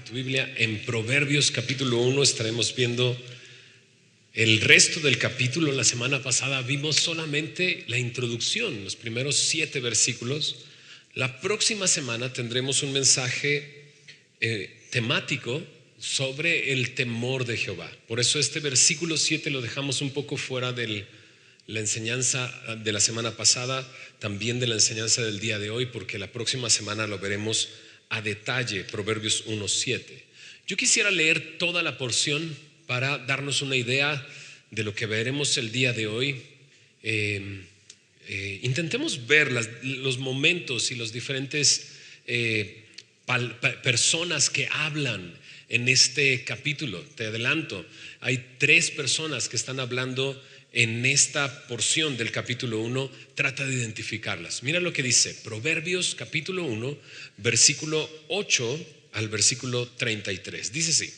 Abre tu Biblia en Proverbios capítulo 1. Estaremos viendo el resto del capítulo. La semana pasada vimos solamente la introducción, los primeros 7 versículos. La próxima semana tendremos un mensaje temático sobre el temor de Jehová. Por eso este versículo 7 lo dejamos un poco fuera de la enseñanza de la semana pasada, también de la enseñanza del día de hoy, porque la próxima semana lo veremos a detalle, Proverbios 1:7. Yo quisiera leer toda la porción para darnos una idea de lo que veremos el día de hoy. Intentemos ver los momentos y los diferentes personas que hablan en este capítulo. Te adelanto, hay 3 personas que están hablando en esta porción del capítulo 1. Trata de identificarlas. Mira lo que dice Proverbios capítulo 1, versículo 8 al versículo 33. Dice así: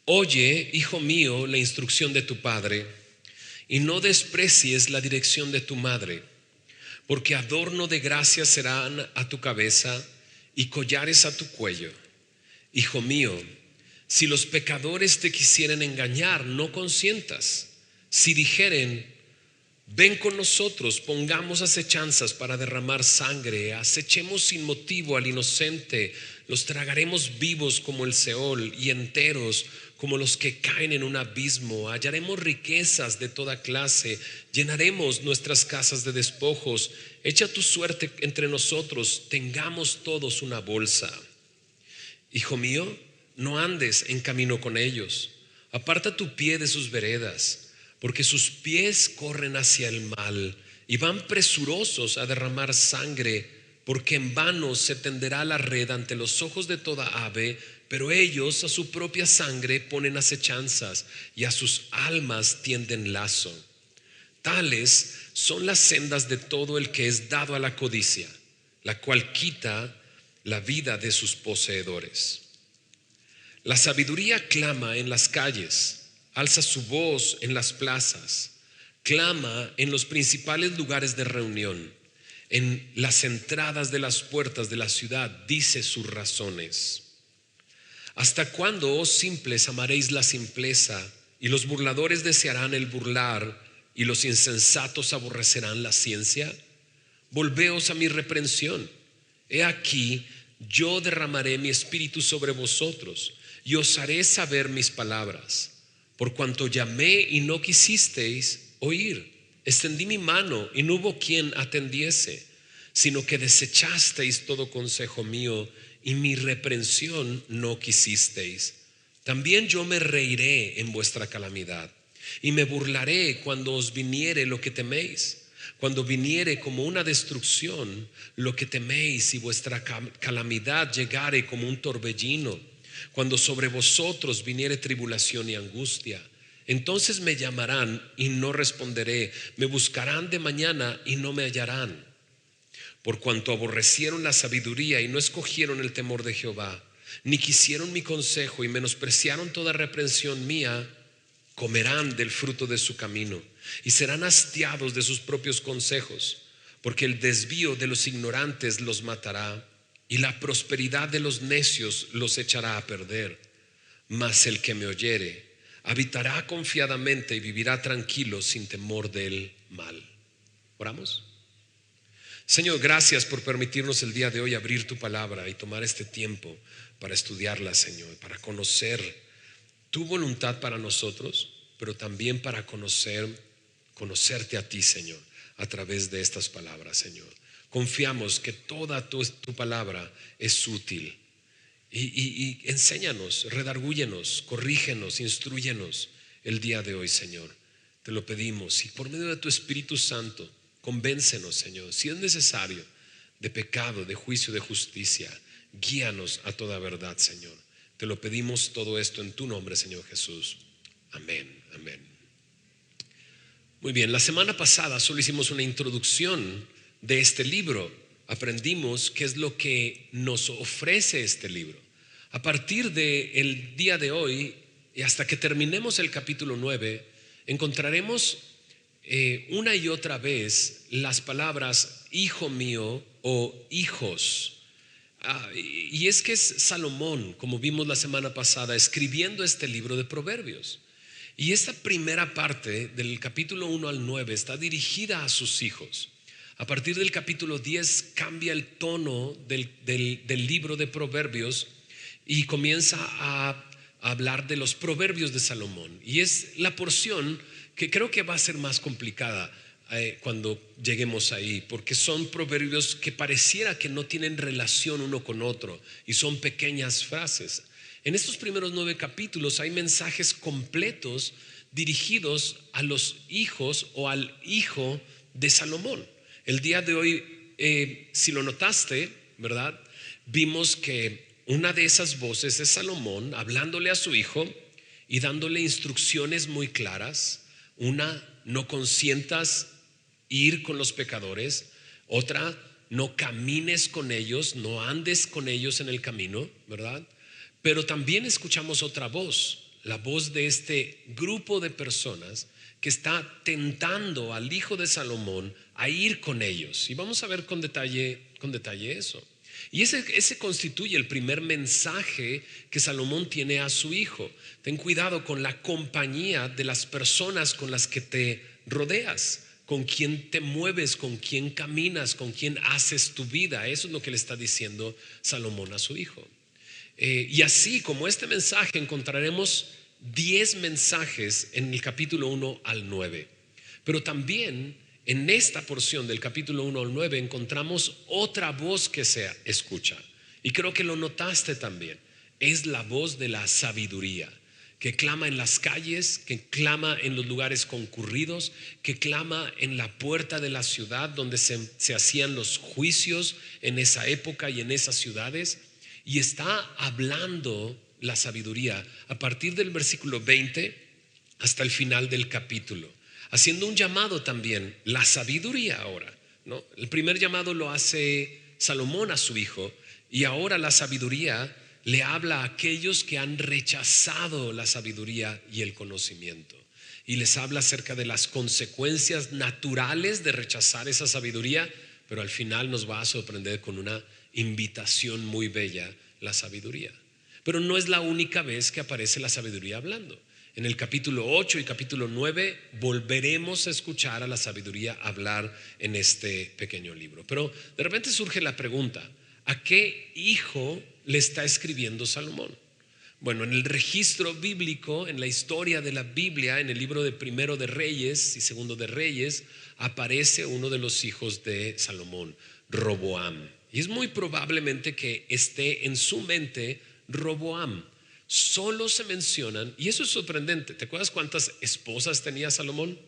Oye, hijo mío, la instrucción de tu padre, y no desprecies la dirección de tu madre, porque adorno de gracia serán a tu cabeza y collares a tu cuello. Hijo mío, si los pecadores te quisieren engañar, no consientas. Si dijeren, ven con nosotros, pongamos acechanzas para derramar sangre, acechemos sin motivo al inocente, los tragaremos vivos como el Seol y enteros como los que caen en un abismo. Hallaremos riquezas de toda clase, llenaremos nuestras casas de despojos. Echa tu suerte entre nosotros, tengamos todos una bolsa. Hijo mío, no andes en camino con ellos, aparta tu pie de sus veredas, porque sus pies corren hacia el mal y van presurosos a derramar sangre, porque en vano se tenderá la red ante los ojos de toda ave, pero ellos a su propia sangre ponen acechanzas y a sus almas tienden lazo. Tales son las sendas de todo el que es dado a la codicia, la cual quita la vida de sus poseedores. La sabiduría clama en las calles, alza su voz en las plazas, clama en los principales lugares de reunión, en las entradas de las puertas de la ciudad, dice sus razones. ¿Hasta cuándo, oh simples, amaréis la simpleza, y los burladores desearán el burlar, y los insensatos aborrecerán la ciencia? Volveos a mi reprensión. He aquí, yo derramaré mi espíritu sobre vosotros, y os haré saber mis palabras. Por cuanto llamé y no quisisteis oír, extendí mi mano y no hubo quien atendiese, sino que desechasteis todo consejo mío y mi reprensión no quisisteis. También yo me reiré en vuestra calamidad y me burlaré cuando os viniere lo que teméis. Cuando viniere como una destrucción lo que teméis y vuestra calamidad llegare como un torbellino, cuando sobre vosotros viniere tribulación y angustia, entonces me llamarán y no responderé, me buscarán de mañana y no me hallarán. Por cuanto aborrecieron la sabiduría y no escogieron el temor de Jehová, ni quisieron mi consejo y menospreciaron toda reprensión mía, comerán del fruto de su camino y serán hastiados de sus propios consejos, porque el desvío de los ignorantes los matará y la prosperidad de los necios los echará a perder. Mas el que me oyere habitará confiadamente y vivirá tranquilo sin temor del mal. ¿Oramos? Señor, gracias por permitirnos el día de hoy abrir tu palabra y tomar este tiempo para estudiarla, Señor, para conocer tu voluntad para nosotros, pero también para conocerte a ti, Señor, a través de estas palabras, Señor. Confiamos que toda tu palabra es útil y enséñanos, redargúyenos, corrígenos, instrúyenos el día de hoy, Señor. Te lo pedimos y por medio de tu Espíritu Santo, convéncenos, Señor, si es necesario, de pecado, de juicio, de justicia. Guíanos a toda verdad, Señor. Te lo pedimos todo esto en tu nombre, Señor Jesús. Amén, amén. Muy bien, la semana pasada solo hicimos una introducción de este libro. Aprendimos qué es lo que nos ofrece este libro. A partir del día de hoy y hasta que terminemos el capítulo 9, encontraremos una y otra vez las palabras hijo mío o hijos. Y es que es Salomón, como vimos la semana pasada, escribiendo este libro de Proverbios. Y esta primera parte del capítulo 1 al 9 está dirigida a sus hijos. A partir del capítulo 10 cambia el tono del libro de Proverbios y comienza a hablar de los proverbios de Salomón. Y es la porción que creo que va a ser más complicada cuando lleguemos ahí, porque son proverbios que pareciera que no tienen relación uno con otro y son pequeñas frases. En estos primeros 9 capítulos hay mensajes completos dirigidos a los hijos o al hijo de Salomón. El día de hoy, si lo notaste, ¿verdad? Vimos que una de esas voces es Salomón hablándole a su hijo y dándole instrucciones muy claras. Una, no consientas ir con los pecadores. Otra, no camines con ellos, no andes con ellos en el camino, ¿verdad? Pero también escuchamos otra voz, la voz de este grupo de personas que está tentando al hijo de Salomón a ir con ellos. Y vamos a ver con detalle eso. Y ese constituye el primer mensaje que Salomón tiene a su hijo. Ten cuidado con la compañía de las personas con las que te rodeas, con quién te mueves, con quién caminas, con quién haces tu vida. Eso es lo que le está diciendo Salomón a su hijo. Y así como este mensaje encontraremos 10 mensajes en el capítulo 1 al 9. Pero también en esta porción del capítulo 1 al 9 encontramos otra voz que se escucha. Y creo que lo notaste también. Es la voz de la sabiduría, que clama en las calles, que clama en los lugares concurridos, que clama en la puerta de la ciudad donde se hacían los juicios en esa época y en esas ciudades. Y está hablando la sabiduría a partir del versículo 20 hasta el final del capítulo, haciendo un llamado también, la sabiduría ahora, ¿no? El primer llamado lo hace Salomón a su hijo, y ahora la sabiduría le habla a aquellos que han rechazado la sabiduría y el conocimiento, y les habla acerca de las consecuencias naturales de rechazar esa sabiduría, pero al final nos va a sorprender con una invitación muy bella, la sabiduría. Pero no es la única vez que aparece la sabiduría hablando. En el capítulo 8 y capítulo 9 volveremos a escuchar a la sabiduría hablar en este pequeño libro. Pero de repente surge la pregunta, ¿a qué hijo le está escribiendo Salomón? Bueno, en el registro bíblico, en la historia de la Biblia, en el libro de Primero de Reyes y Segundo de Reyes, aparece uno de los hijos de Salomón, Roboam. Y es muy probablemente que esté en su mente Roboam. Solo se mencionan, y eso es sorprendente. ¿Te acuerdas cuántas esposas tenía Salomón?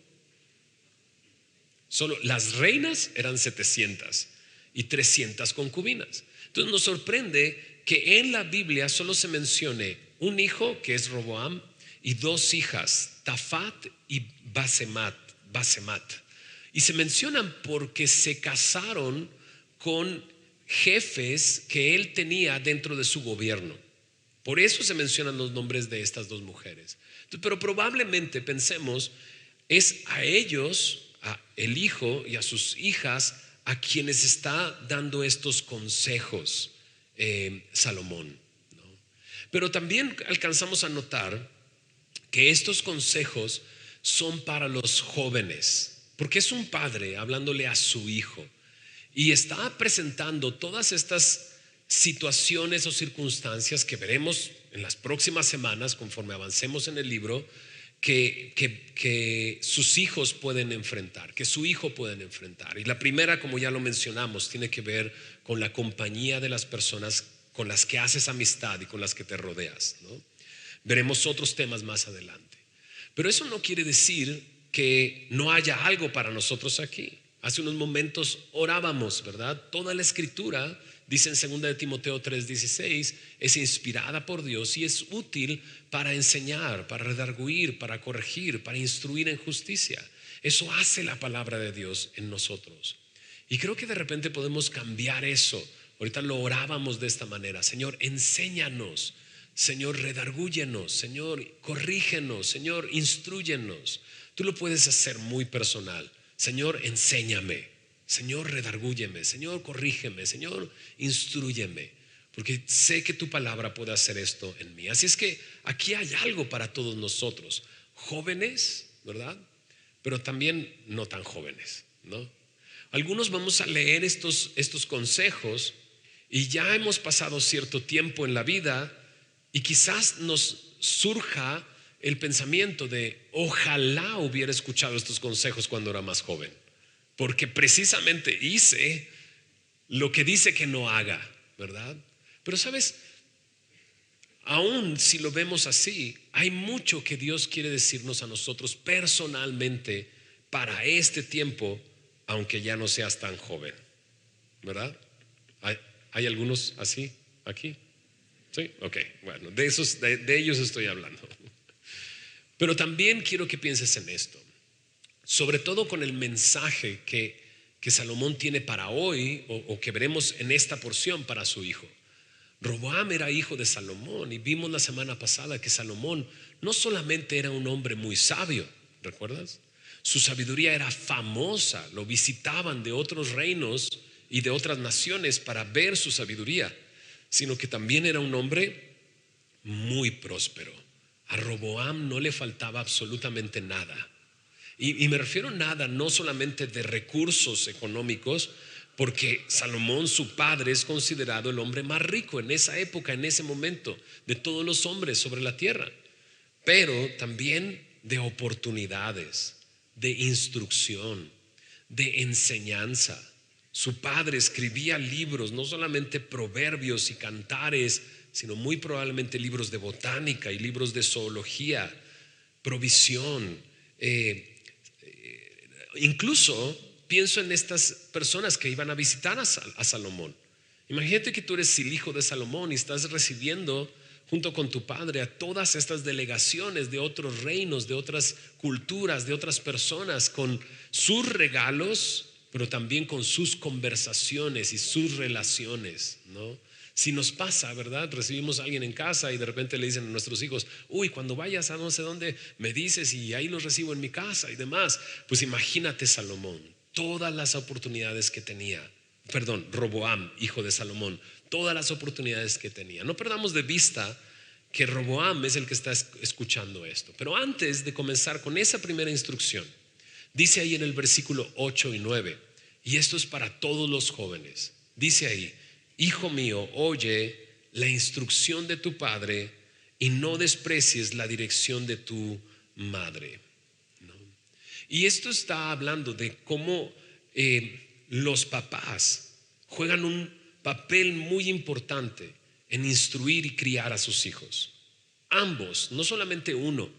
Solo las reinas eran 700 y 300 concubinas. Entonces nos sorprende que en la Biblia solo se mencione un hijo, que es Roboam, y 2 hijas, Tafat y Basemat. Y se mencionan porque se casaron con jefes que él tenía dentro de su gobierno. Por eso se mencionan los nombres de estas 2 mujeres. Pero probablemente pensemos, es a ellos, a el hijo y a sus hijas, a quienes está dando estos consejos Salomón, ¿no? Pero también alcanzamos a notar que estos consejos son para los jóvenes, porque es un padre hablándole a su hijo y está presentando todas estas situaciones o circunstancias que veremos en las próximas semanas conforme avancemos en el libro, que sus hijos pueden enfrentar, que su hijo pueden enfrentar. Y la primera, como ya lo mencionamos, tiene que ver con la compañía de las personas con las que haces amistad y con las que te rodeas, ¿no? Veremos otros temas más adelante. Pero eso no quiere decir que no haya algo para nosotros aquí. Hace unos momentos orábamos, ¿verdad? Toda la escritura, dice en 2 de Timoteo 3:16, es inspirada por Dios y es útil para enseñar, para redarguir, para corregir, para instruir en justicia. Eso hace la palabra de Dios en nosotros. Y creo que de repente podemos cambiar eso. Ahorita lo orábamos de esta manera: Señor, enséñanos, Señor, redargúyenos, Señor, corrígenos, Señor, instrúyenos. Tú lo puedes hacer muy personal. Señor, enséñame, Señor, redargúyeme, Señor, corrígeme, Señor, instrúyeme. porque sé que tu palabra puede hacer esto en mí. Así es que aquí hay algo para todos nosotros, jóvenes, ¿verdad? Pero también no tan jóvenes, ¿no? Algunos vamos a leer estos consejos y ya hemos pasado cierto tiempo en la vida y quizás nos surja el pensamiento de ojalá hubiera escuchado estos consejos cuando era más joven, porque precisamente hice lo que dice que no haga, ¿verdad? Pero sabes, aún si lo vemos así, hay mucho que Dios quiere decirnos a nosotros personalmente para este tiempo, aunque ya no seas tan joven, ¿verdad? ¿Hay algunos así aquí? Sí, ok, bueno, de ellos estoy hablando. Pero también quiero que pienses en esto, sobre todo con el mensaje que Salomón tiene para hoy o que veremos en esta porción para su hijo. Roboam era hijo de Salomón y vimos la semana pasada que Salomón no solamente era un hombre muy sabio, ¿recuerdas? Su sabiduría era famosa, lo visitaban de otros reinos y de otras naciones para ver su sabiduría, sino que también era un hombre muy próspero. A Roboam no le faltaba absolutamente nada. Y me refiero a nada, no solamente de recursos económicos, porque Salomón, su padre, es considerado el hombre más rico en esa época, en ese momento, de todos los hombres sobre la tierra, pero también de oportunidades, de instrucción, de enseñanza. Su padre escribía libros, no solamente proverbios y cantares, sino muy probablemente libros de botánica y libros de zoología, provisión. Incluso pienso en estas personas que iban a visitar a Salomón. Imagínate que tú eres el hijo de Salomón y estás recibiendo junto con tu padre a todas estas delegaciones de otros reinos, de otras culturas, de otras personas, con sus regalos, pero también con sus conversaciones y sus relaciones, ¿no? Si nos pasa, ¿verdad? Recibimos a alguien en casa y de repente le dicen a nuestros hijos, uy, cuando vayas a no sé dónde me dices y ahí los recibo en mi casa y demás. Pues imagínate Salomón, todas las oportunidades que tenía. Perdón, Roboam, hijo de Salomón, todas las oportunidades que tenía. No perdamos de vista que Roboam es el que está escuchando esto. Pero antes de comenzar con esa primera instrucción, dice ahí en el versículo 8 y 9, y esto es para todos los jóvenes, dice ahí, hijo mío, oye la instrucción de tu padre y no desprecies la dirección de tu madre, ¿no? Y esto está hablando de cómo los papás juegan un papel muy importante en instruir y criar a sus hijos. Ambos, no solamente uno.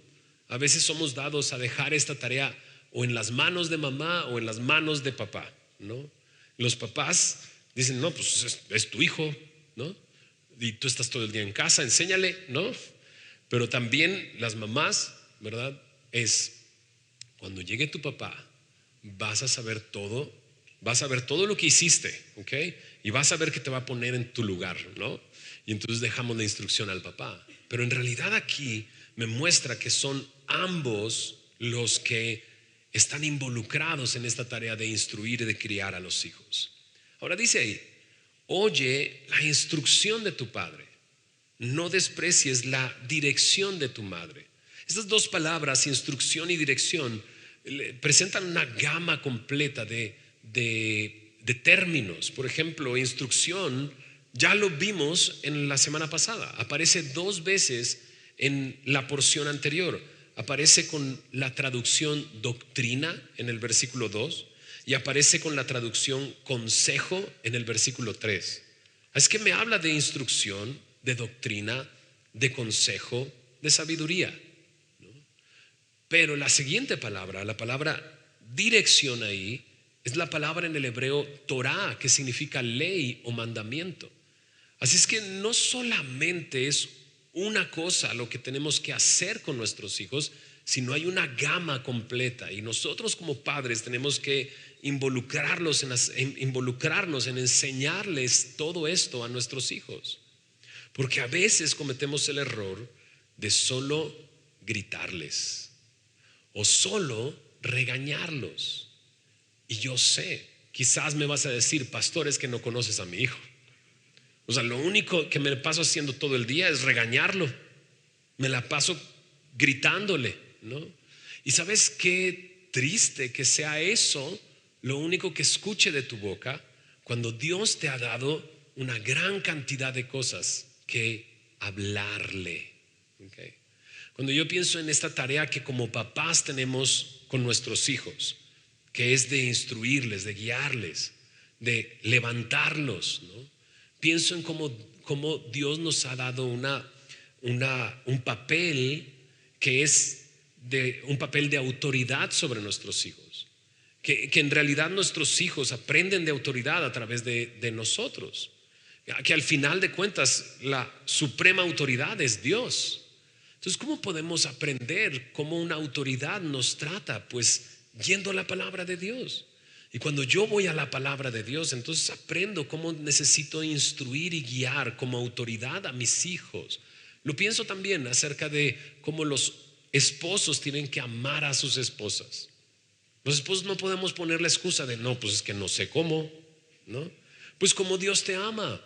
A veces somos dados a dejar esta tarea o en las manos de mamá o en las manos de papá, ¿no? Los papás dicen, no, pues es tu hijo, ¿no? Y tú estás todo el día en casa, enséñale, ¿no? Pero también las mamás, ¿verdad? Cuando llegue tu papá, vas a saber todo, vas a ver todo lo que hiciste, ¿ok? Y vas a ver que te va a poner en tu lugar, ¿no? Y entonces dejamos la instrucción al papá. Pero en realidad aquí me muestra que son ambos los que están involucrados en esta tarea de instruir y de criar a los hijos. Ahora dice ahí, oye la instrucción de tu padre, no desprecies la dirección de tu madre. Estas dos palabras, instrucción y dirección, presentan una gama completa de términos. Por ejemplo, instrucción, ya lo vimos en la semana pasada, aparece dos veces en la porción anterior. Aparece con la traducción doctrina en el versículo 2 y aparece con la traducción consejo en el versículo 3. Es que me habla de instrucción, de doctrina, de consejo, de sabiduría, ¿no? Pero la siguiente palabra, la palabra dirección ahí, es la palabra en el hebreo Torah, que significa ley o mandamiento. Así es que no solamente es una cosa lo que tenemos que hacer con nuestros hijos, sino hay una gama completa y nosotros como padres tenemos que involucrarnos en enseñarles todo esto a nuestros hijos, porque a veces cometemos el error de solo gritarles o solo regañarlos. Y yo sé, quizás me vas a decir, pastor, es que no conoces a mi hijo. O sea, lo único que me paso haciendo todo el día es regañarlo. Me la paso gritándole, ¿no? Y sabes qué triste que sea eso lo único que escuche de tu boca cuando Dios te ha dado una gran cantidad de cosas que hablarle. ¿Okay? Cuando yo pienso en esta tarea que como papás tenemos con nuestros hijos, que es de instruirles, de guiarles, de levantarlos, ¿no? Pienso en cómo Dios nos ha dado un papel que es un papel de autoridad sobre nuestros hijos, que en realidad nuestros hijos aprenden de autoridad a través de nosotros, que al final de cuentas la suprema autoridad es Dios. Entonces, ¿cómo podemos aprender cómo una autoridad nos trata? Pues yendo a la palabra de Dios. Y cuando yo voy a la palabra de Dios, entonces aprendo cómo necesito instruir y guiar como autoridad a mis hijos. Lo pienso también acerca de cómo los esposos tienen que amar a sus esposas. Los esposos no podemos poner la excusa de no, pues es que no sé cómo, ¿no? Pues como Dios te ama.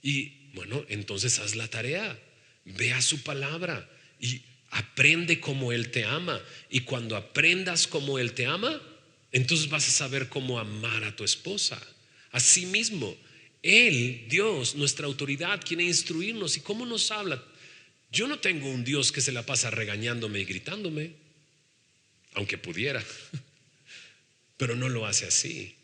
Y bueno, entonces haz la tarea, ve a su palabra y aprende cómo Él te ama. Y cuando aprendas cómo Él te ama, entonces vas a saber cómo amar a tu esposa. Asimismo, Él, Dios, nuestra autoridad, quiere instruirnos. ¿Y cómo nos habla? Yo no tengo un Dios que se la pasa regañándome y gritándome, aunque pudiera, pero no lo hace así.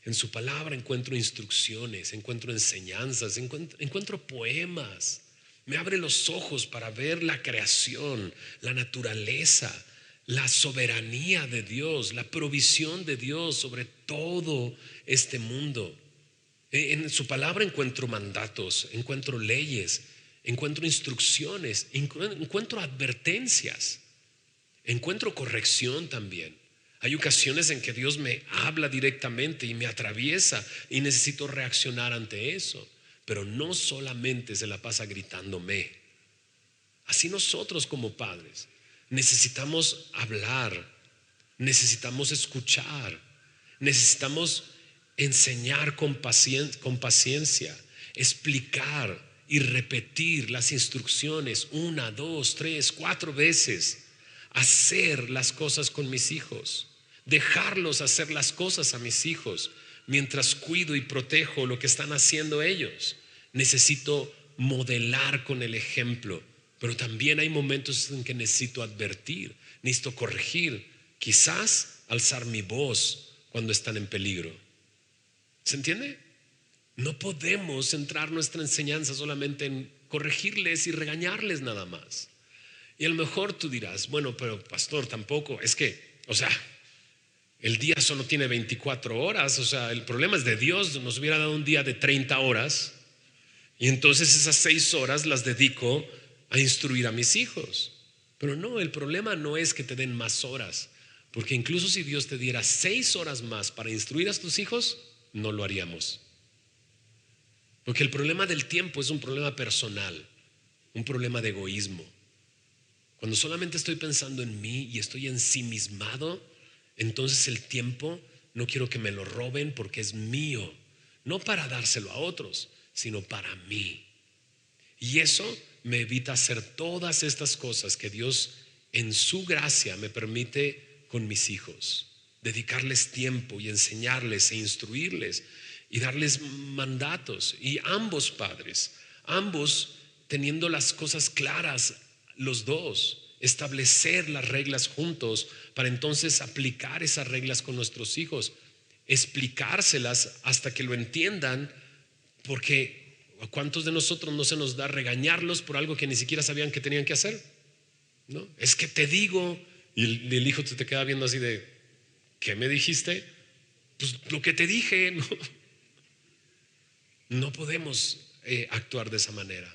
En su palabra encuentro instrucciones, encuentro enseñanzas, encuentro poemas. Me abre los ojos para ver la creación, la naturaleza, la soberanía de Dios, la provisión de Dios sobre todo este mundo. En su palabra encuentro mandatos, encuentro leyes, encuentro instrucciones, encuentro advertencias, encuentro corrección también. Hay ocasiones en que Dios me habla directamente y me atraviesa y necesito reaccionar ante eso, pero no solamente se la pasa gritándome. Así nosotros como padres necesitamos hablar, necesitamos escuchar, necesitamos enseñar con paciencia, explicar y repetir las instrucciones 1, 2, 3, 4 veces, hacer las cosas con mis hijos, dejarlos hacer las cosas a mis hijos mientras cuido y protejo lo que están haciendo ellos. Necesito modelar con el ejemplo, pero también hay momentos en que necesito advertir, necesito corregir, quizás alzar mi voz cuando están en peligro. ¿Se entiende? No podemos centrar nuestra enseñanza solamente en corregirles y regañarles nada más. Y a lo mejor tú dirás, bueno, pero pastor, tampoco, es que, o sea, el día solo tiene 24 horas, o sea, el problema es de Dios, nos hubiera dado un día de 30 horas y entonces esas 6 horas las dedico a instruir a mis hijos. Pero no, el problema no es que te den más horas, porque incluso si Dios te diera 6 horas más para instruir a tus hijos, no lo haríamos. Porque el problema del tiempo es un problema personal, un problema de egoísmo. Cuando solamente estoy pensando en mí y estoy ensimismado, entonces el tiempo no quiero que me lo roben porque es mío, no para dárselo a otros, sino para mí. Y eso me evita hacer todas estas cosas que Dios en su gracia me permite con mis hijos, dedicarles tiempo y enseñarles e instruirles y darles mandatos. Y ambos padres, ambos teniendo las cosas claras, los dos, establecer las reglas juntos para entonces aplicar esas reglas con nuestros hijos, explicárselas hasta que lo entiendan, porque ¿a cuántos de nosotros no se nos da regañarlos por algo que ni siquiera sabían que tenían que hacer? ¿No? Es que te digo, y el hijo te queda viendo así de, ¿qué me dijiste? Pues lo que te dije, ¿no? No podemos actuar de esa manera.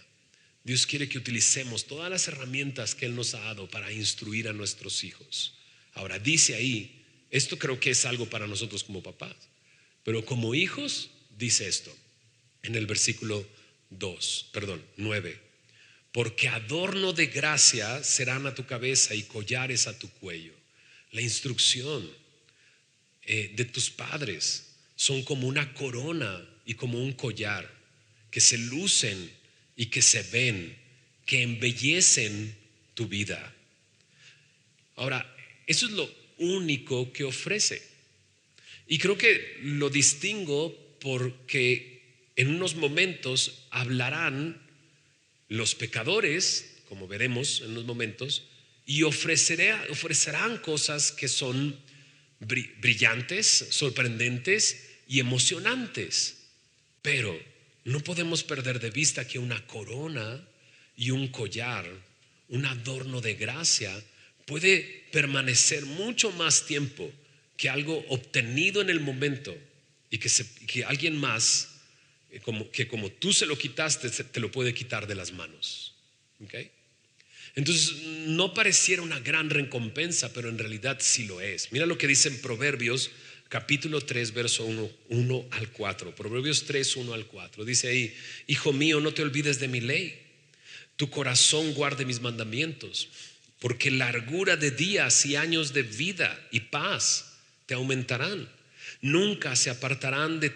Dios quiere que utilicemos todas las herramientas que Él nos ha dado para instruir a nuestros hijos. Ahora dice ahí, esto creo que es algo para nosotros como papás, pero como hijos dice esto en el versículo 9: porque adorno de gracia serán a tu cabeza y collares a tu cuello. La instrucción de tus padres son como una corona y como un collar que se lucen y que se ven, que embellecen tu vida. Ahora, eso es lo único que ofrece. Y creo que lo distingo porque en unos momentos hablarán los pecadores, como veremos en unos momentos, y ofrecerán cosas que son brillantes, sorprendentes y emocionantes. Pero no podemos perder de vista que una corona y un collar, un adorno de gracia, puede permanecer mucho más tiempo que algo obtenido en el momento y que alguien más, como tú se lo quitaste, te lo puede quitar de las manos. ¿Okay? Entonces no pareciera una gran recompensa, pero en realidad sí lo es. Mira lo que dice en Proverbios capítulo 3 verso 1 al 4. Proverbios 3, 1 al 4. Dice ahí: hijo mío, no te olvides de mi ley, tu corazón guarde mis mandamientos, porque largura de días y años de vida y paz te aumentarán. Nunca se aparten de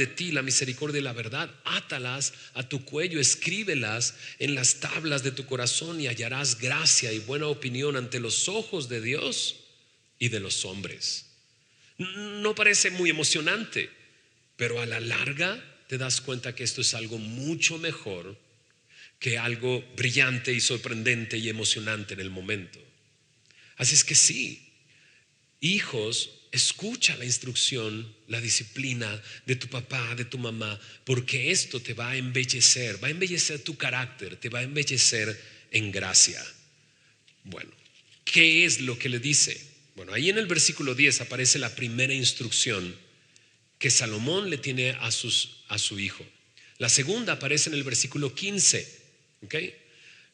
ti la misericordia y la verdad. Átalas a tu cuello, escríbelas en las tablas de tu corazón, y hallarás gracia y buena opinión ante los ojos de Dios y de los hombres. No parece muy emocionante, pero a la larga te das cuenta que esto es algo mucho mejor que algo brillante y sorprendente y emocionante en el momento. Así es que sí, hijos, escucha la instrucción, la disciplina de tu papá, de tu mamá, porque esto te va a embellecer tu carácter, te va a embellecer en gracia. Bueno, ¿qué es lo que le dice? Bueno, ahí en el versículo 10 aparece la primera instrucción que Salomón le tiene a su hijo. La segunda aparece en el versículo 15. ¿Okay?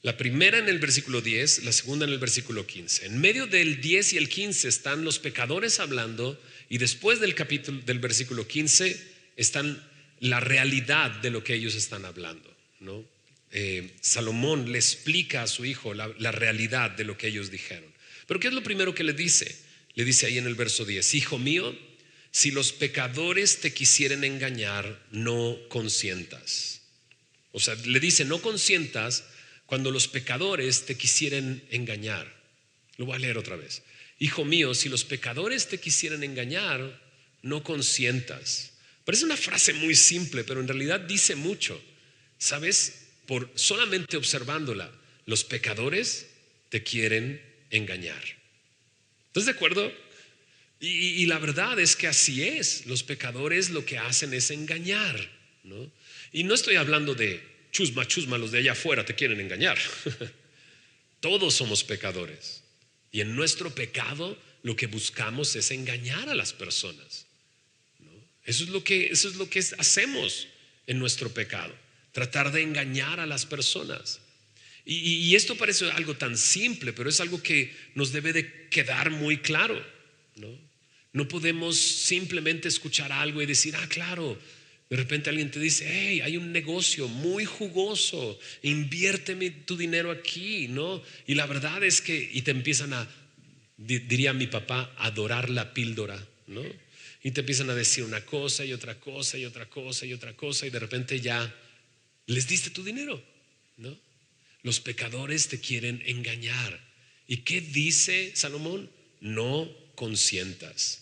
La primera en el versículo 10, la segunda en el versículo 15. En medio del 10 y el 15 están los pecadores hablando, y después del capítulo del versículo 15 están la realidad de lo que ellos están hablando, ¿no? Salomón le explica a su hijo la realidad de lo que ellos dijeron. Pero ¿qué es lo primero que le dice? Le dice ahí en el verso 10: hijo mío, si los pecadores te quisieren engañar, no consientas. O sea, le dice: no consientas cuando los pecadores te quisieren engañar. Lo voy a leer otra vez. Hijo mío, si los pecadores te quisieren engañar, no consientas. Parece una frase muy simple, pero en realidad dice mucho. ¿Sabes? Por solamente observándola, los pecadores te quieren engañar. ¿Estás de acuerdo? Y la verdad es que así es. Los pecadores lo que hacen es engañar, ¿no? Y no estoy hablando de chusma, los de allá afuera te quieren engañar. Todos somos pecadores, y en nuestro pecado lo que buscamos es engañar a las personas, ¿no? Eso es lo que hacemos en nuestro pecado, tratar de engañar a las personas. Y esto parece algo tan simple, pero es algo que nos debe de quedar muy claro, ¿no? No podemos simplemente escuchar algo y decir: claro. De repente alguien te dice: hey, hay un negocio muy jugoso, inviérteme tu dinero aquí, ¿no? Y la verdad es que, y te empiezan diría mi papá, a dorar la píldora, ¿no? Y te empiezan a decir una cosa y otra cosa y otra cosa y otra cosa, y de repente ya les diste tu dinero, ¿no? Los pecadores te quieren engañar. ¿Y qué dice Salomón? No consientas.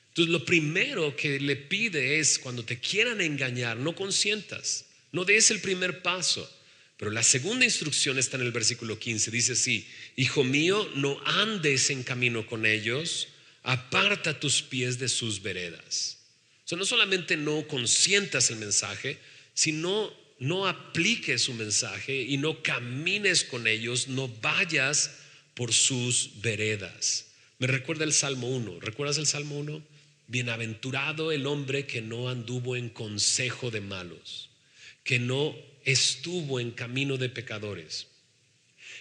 Entonces lo primero que le pide es: cuando te quieran engañar, no consientas, no des el primer paso. Pero la segunda instrucción está en el versículo 15. Dice así: hijo mío, no andes en camino con ellos, aparta tus pies de sus veredas. O sea, no solamente no consientas el mensaje, sino no apliques su mensaje y no camines con ellos, no vayas por sus veredas. Me recuerda el Salmo 1. ¿Recuerdas el Salmo 1? Bienaventurado el hombre que no anduvo en consejo de malos, que no estuvo en camino de pecadores,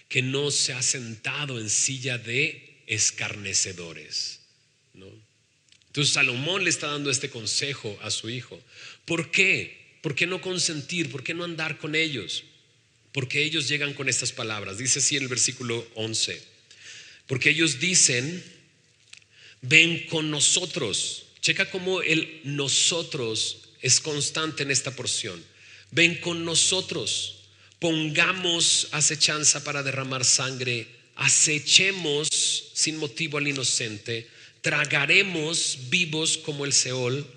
que no se ha sentado en silla de escarnecedores, ¿no? Entonces Salomón le está dando este consejo a su hijo. ¿Por qué? ¿Por qué no consentir? ¿Por qué no andar con ellos? Porque ellos llegan con estas palabras. Dice así en el versículo 11: porque ellos dicen: ven con nosotros. Checa cómo el nosotros es constante en esta porción. ven con nosotros, pongamos acechanza para derramar sangre, acechemos sin motivo al inocente, tragaremos vivos como el Seol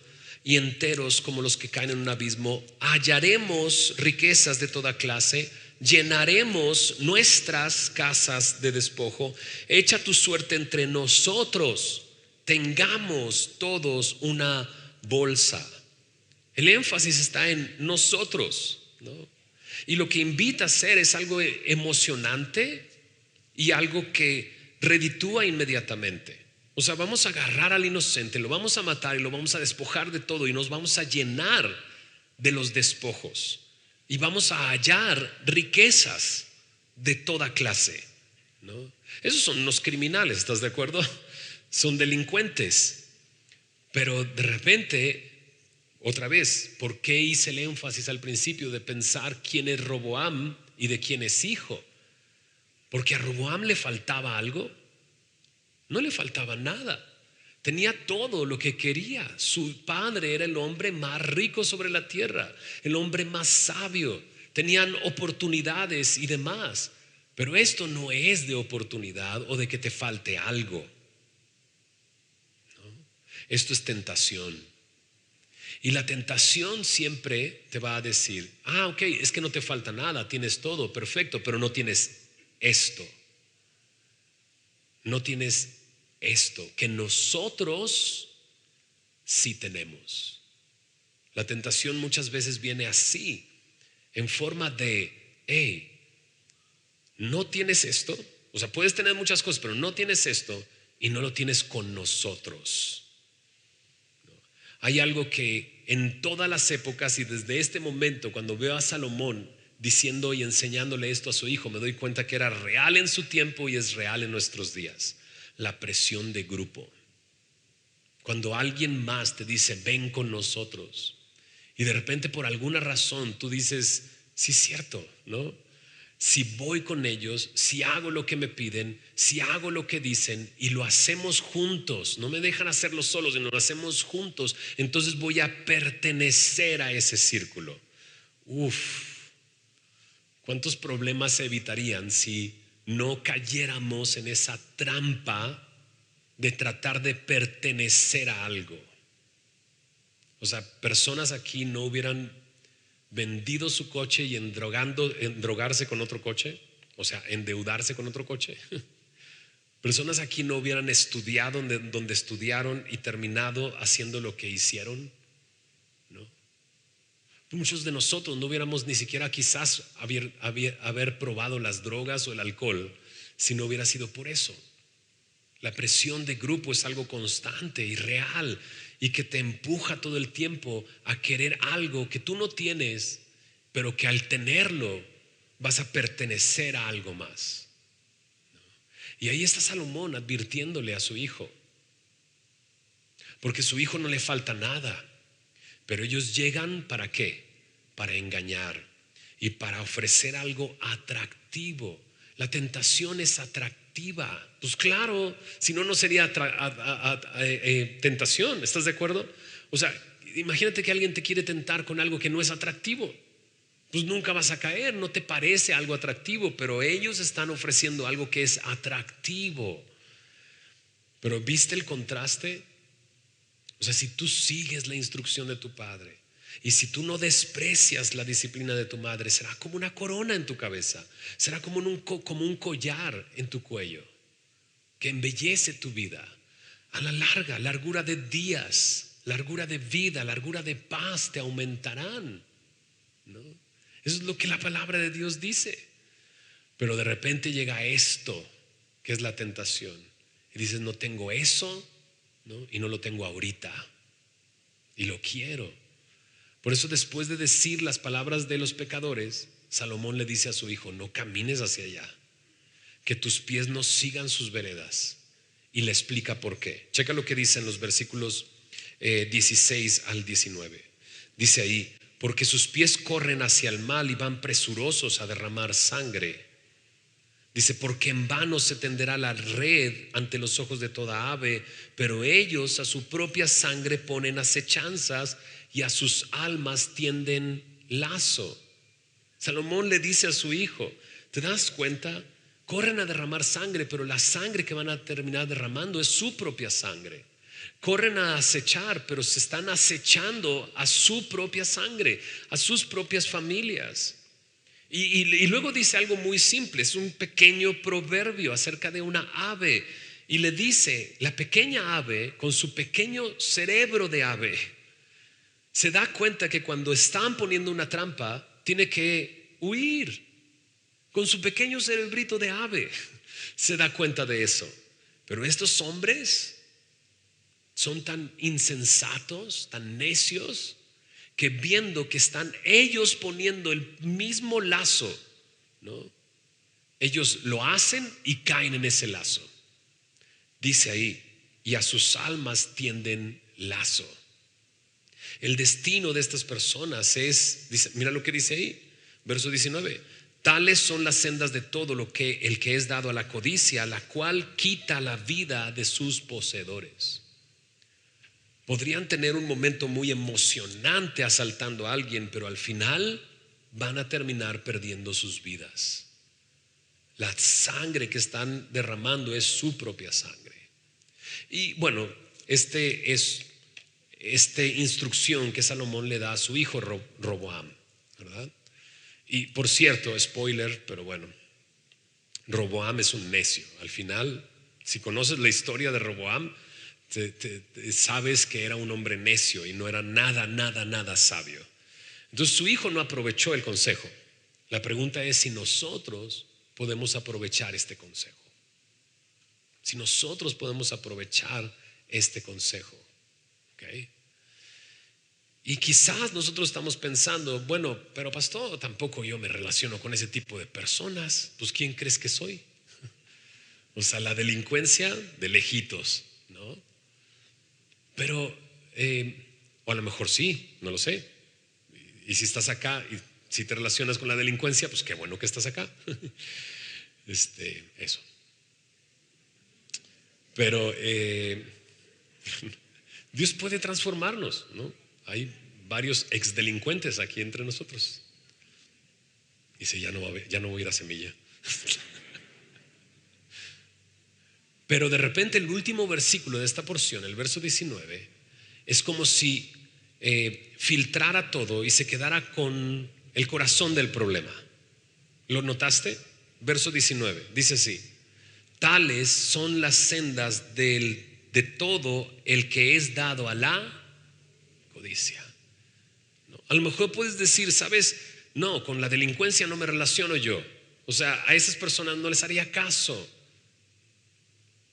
y enteros como los que caen en un abismo, hallaremos riquezas de toda clase, llenaremos nuestras casas de despojo, echa tu suerte entre nosotros, tengamos todos una bolsa. El énfasis está en nosotros, ¿no? Y lo que invita a hacer es algo emocionante y algo que reditúa inmediatamente. O sea, vamos a agarrar al inocente, lo vamos a matar y lo vamos a despojar de todo y nos vamos a llenar de los despojos y vamos a hallar riquezas de toda clase, ¿no? Esos son unos criminales, ¿estás de acuerdo? Son delincuentes. Pero de repente, otra vez, ¿por qué hice el énfasis al principio de pensar quién es Roboam y de quién es hijo? Porque a Roboam le faltaba algo. No le faltaba nada. Tenía todo lo que quería. Su padre era el hombre más rico sobre la tierra, el hombre más sabio. Tenían oportunidades y demás. Pero esto no es de oportunidad o de que te falte algo, ¿no? Esto es tentación. Y la tentación siempre te va a decir: ok, es que no te falta nada, tienes todo, perfecto, pero no tienes esto. No tienes esto que nosotros sí tenemos. La tentación muchas veces viene así, en forma de: no tienes esto. O sea, puedes tener muchas cosas, pero no tienes esto y no lo tienes con nosotros. Hay algo que en todas las épocas y desde este momento, cuando veo a Salomón diciendo y enseñándole esto a su hijo, me doy cuenta que era real en su tiempo y es real en nuestros días: la presión de grupo. Cuando alguien más te dice: ven con nosotros, y de repente por alguna razón tú dices: sí, es cierto, ¿no? Si voy con ellos, si hago lo que me piden, si hago lo que dicen y lo hacemos juntos, no me dejan hacerlo solos, sino lo hacemos juntos, entonces voy a pertenecer a ese círculo. ¿Cuántos problemas se evitarían si no cayéramos en esa trampa de tratar de pertenecer a algo? O sea, personas aquí no hubieran vendido su coche y endrogarse con otro coche, o sea, endeudarse con otro coche. Personas aquí no hubieran estudiado donde estudiaron y terminado haciendo lo que hicieron, ¿no? Muchos de nosotros no hubiéramos ni siquiera quizás haber probado las drogas o el alcohol si no hubiera sido por eso. La presión de grupo es algo constante y real y que te empuja todo el tiempo a querer algo que tú no tienes, pero que al tenerlo vas a pertenecer a algo más. Y ahí está Salomón advirtiéndole a su hijo, porque a su hijo no le falta nada, pero ellos llegan ¿para qué? Para engañar y para ofrecer algo atractivo. La tentación es atractiva. Pues claro, si no, no sería tentación. ¿Estás de acuerdo? O sea, imagínate que alguien te quiere tentar con algo que no es atractivo. Pues nunca vas a caer, no te parece algo atractivo, pero ellos están ofreciendo algo que es atractivo. Pero ¿viste el contraste? O sea, si tú sigues la instrucción de tu padre y si tú no desprecias la disciplina de tu madre, será como una corona en tu cabeza, será como un collar en tu cuello que embellece tu vida. A la larga, largura de días, largura de vida, largura de paz te aumentarán, ¿no? Eso es lo que la palabra de Dios dice. Pero de repente llega esto, que es la tentación, y dices: no tengo eso, ¿no? Y no lo tengo ahorita y lo quiero. Por eso, después de decir las palabras de los pecadores, Salomón le dice a su hijo: no camines hacia allá, que tus pies no sigan sus veredas, y le explica por qué. Checa lo que dice en los versículos 16 al 19. Dice ahí: porque sus pies corren hacia el mal y van presurosos a derramar sangre. Dice: porque en vano se tenderá la red ante los ojos de toda ave, pero ellos a su propia sangre ponen acechanzas y a sus almas tienden lazo. Salomón le dice a su hijo: ¿te das cuenta? Corren a derramar sangre, pero la sangre que van a terminar derramando es su propia sangre. Corren a acechar, pero se están acechando a su propia sangre, a sus propias familias. Y luego dice algo muy simple, es un pequeño proverbio acerca de una ave. Y le dice: la pequeña ave, con su pequeño cerebro de ave, se da cuenta que cuando están poniendo una trampa, tiene que huir. Con su pequeño cerebrito de ave se da cuenta de eso. Pero estos hombres son tan insensatos, tan necios, que viendo que están ellos poniendo el mismo lazo, ¿no?, ellos lo hacen y caen en ese lazo. Dice ahí: y a sus almas tienden lazo. El destino de estas personas es, dice, mira lo que dice ahí, verso 19: tales son las sendas de todo lo que el que es dado a la codicia, la cual quita la vida de sus poseedores. Podrían tener un momento muy emocionante asaltando a alguien, pero al final van a terminar perdiendo sus vidas. La sangre que están derramando es su propia sangre. Y bueno, esta instrucción que Salomón le da a su hijo Roboam, ¿verdad? Y por cierto, spoiler, pero bueno, Roboam es un necio. Al final, si conoces la historia de Roboam, sabes que era un hombre necio y no era nada sabio. Entonces su hijo no aprovechó el consejo. La pregunta es si nosotros podemos aprovechar este consejo. Si nosotros podemos aprovechar este consejo, ¿ok? Y quizás nosotros estamos pensando: bueno, pero pastor, tampoco yo me relaciono con ese tipo de personas. Pues ¿quién crees que soy? O sea, la delincuencia de lejitos, ¿no? Pero, o a lo mejor sí, no lo sé. Y si estás acá y si te relacionas con la delincuencia, pues qué bueno que estás acá. Eso. Pero Dios puede transformarnos, ¿no? Hay varios exdelincuentes aquí entre nosotros. Dice: ya no voy a ir a Semilla. Pero de repente el último versículo de esta porción, el verso 19, es como si filtrara todo y se quedara con el corazón del problema. ¿Lo notaste? Verso 19 dice así: tales son las sendas de todo el que es dado a la codicia. ¿No? A lo mejor puedes decir: sabes, no, con la delincuencia no me relaciono yo. O sea, a esas personas no les haría caso.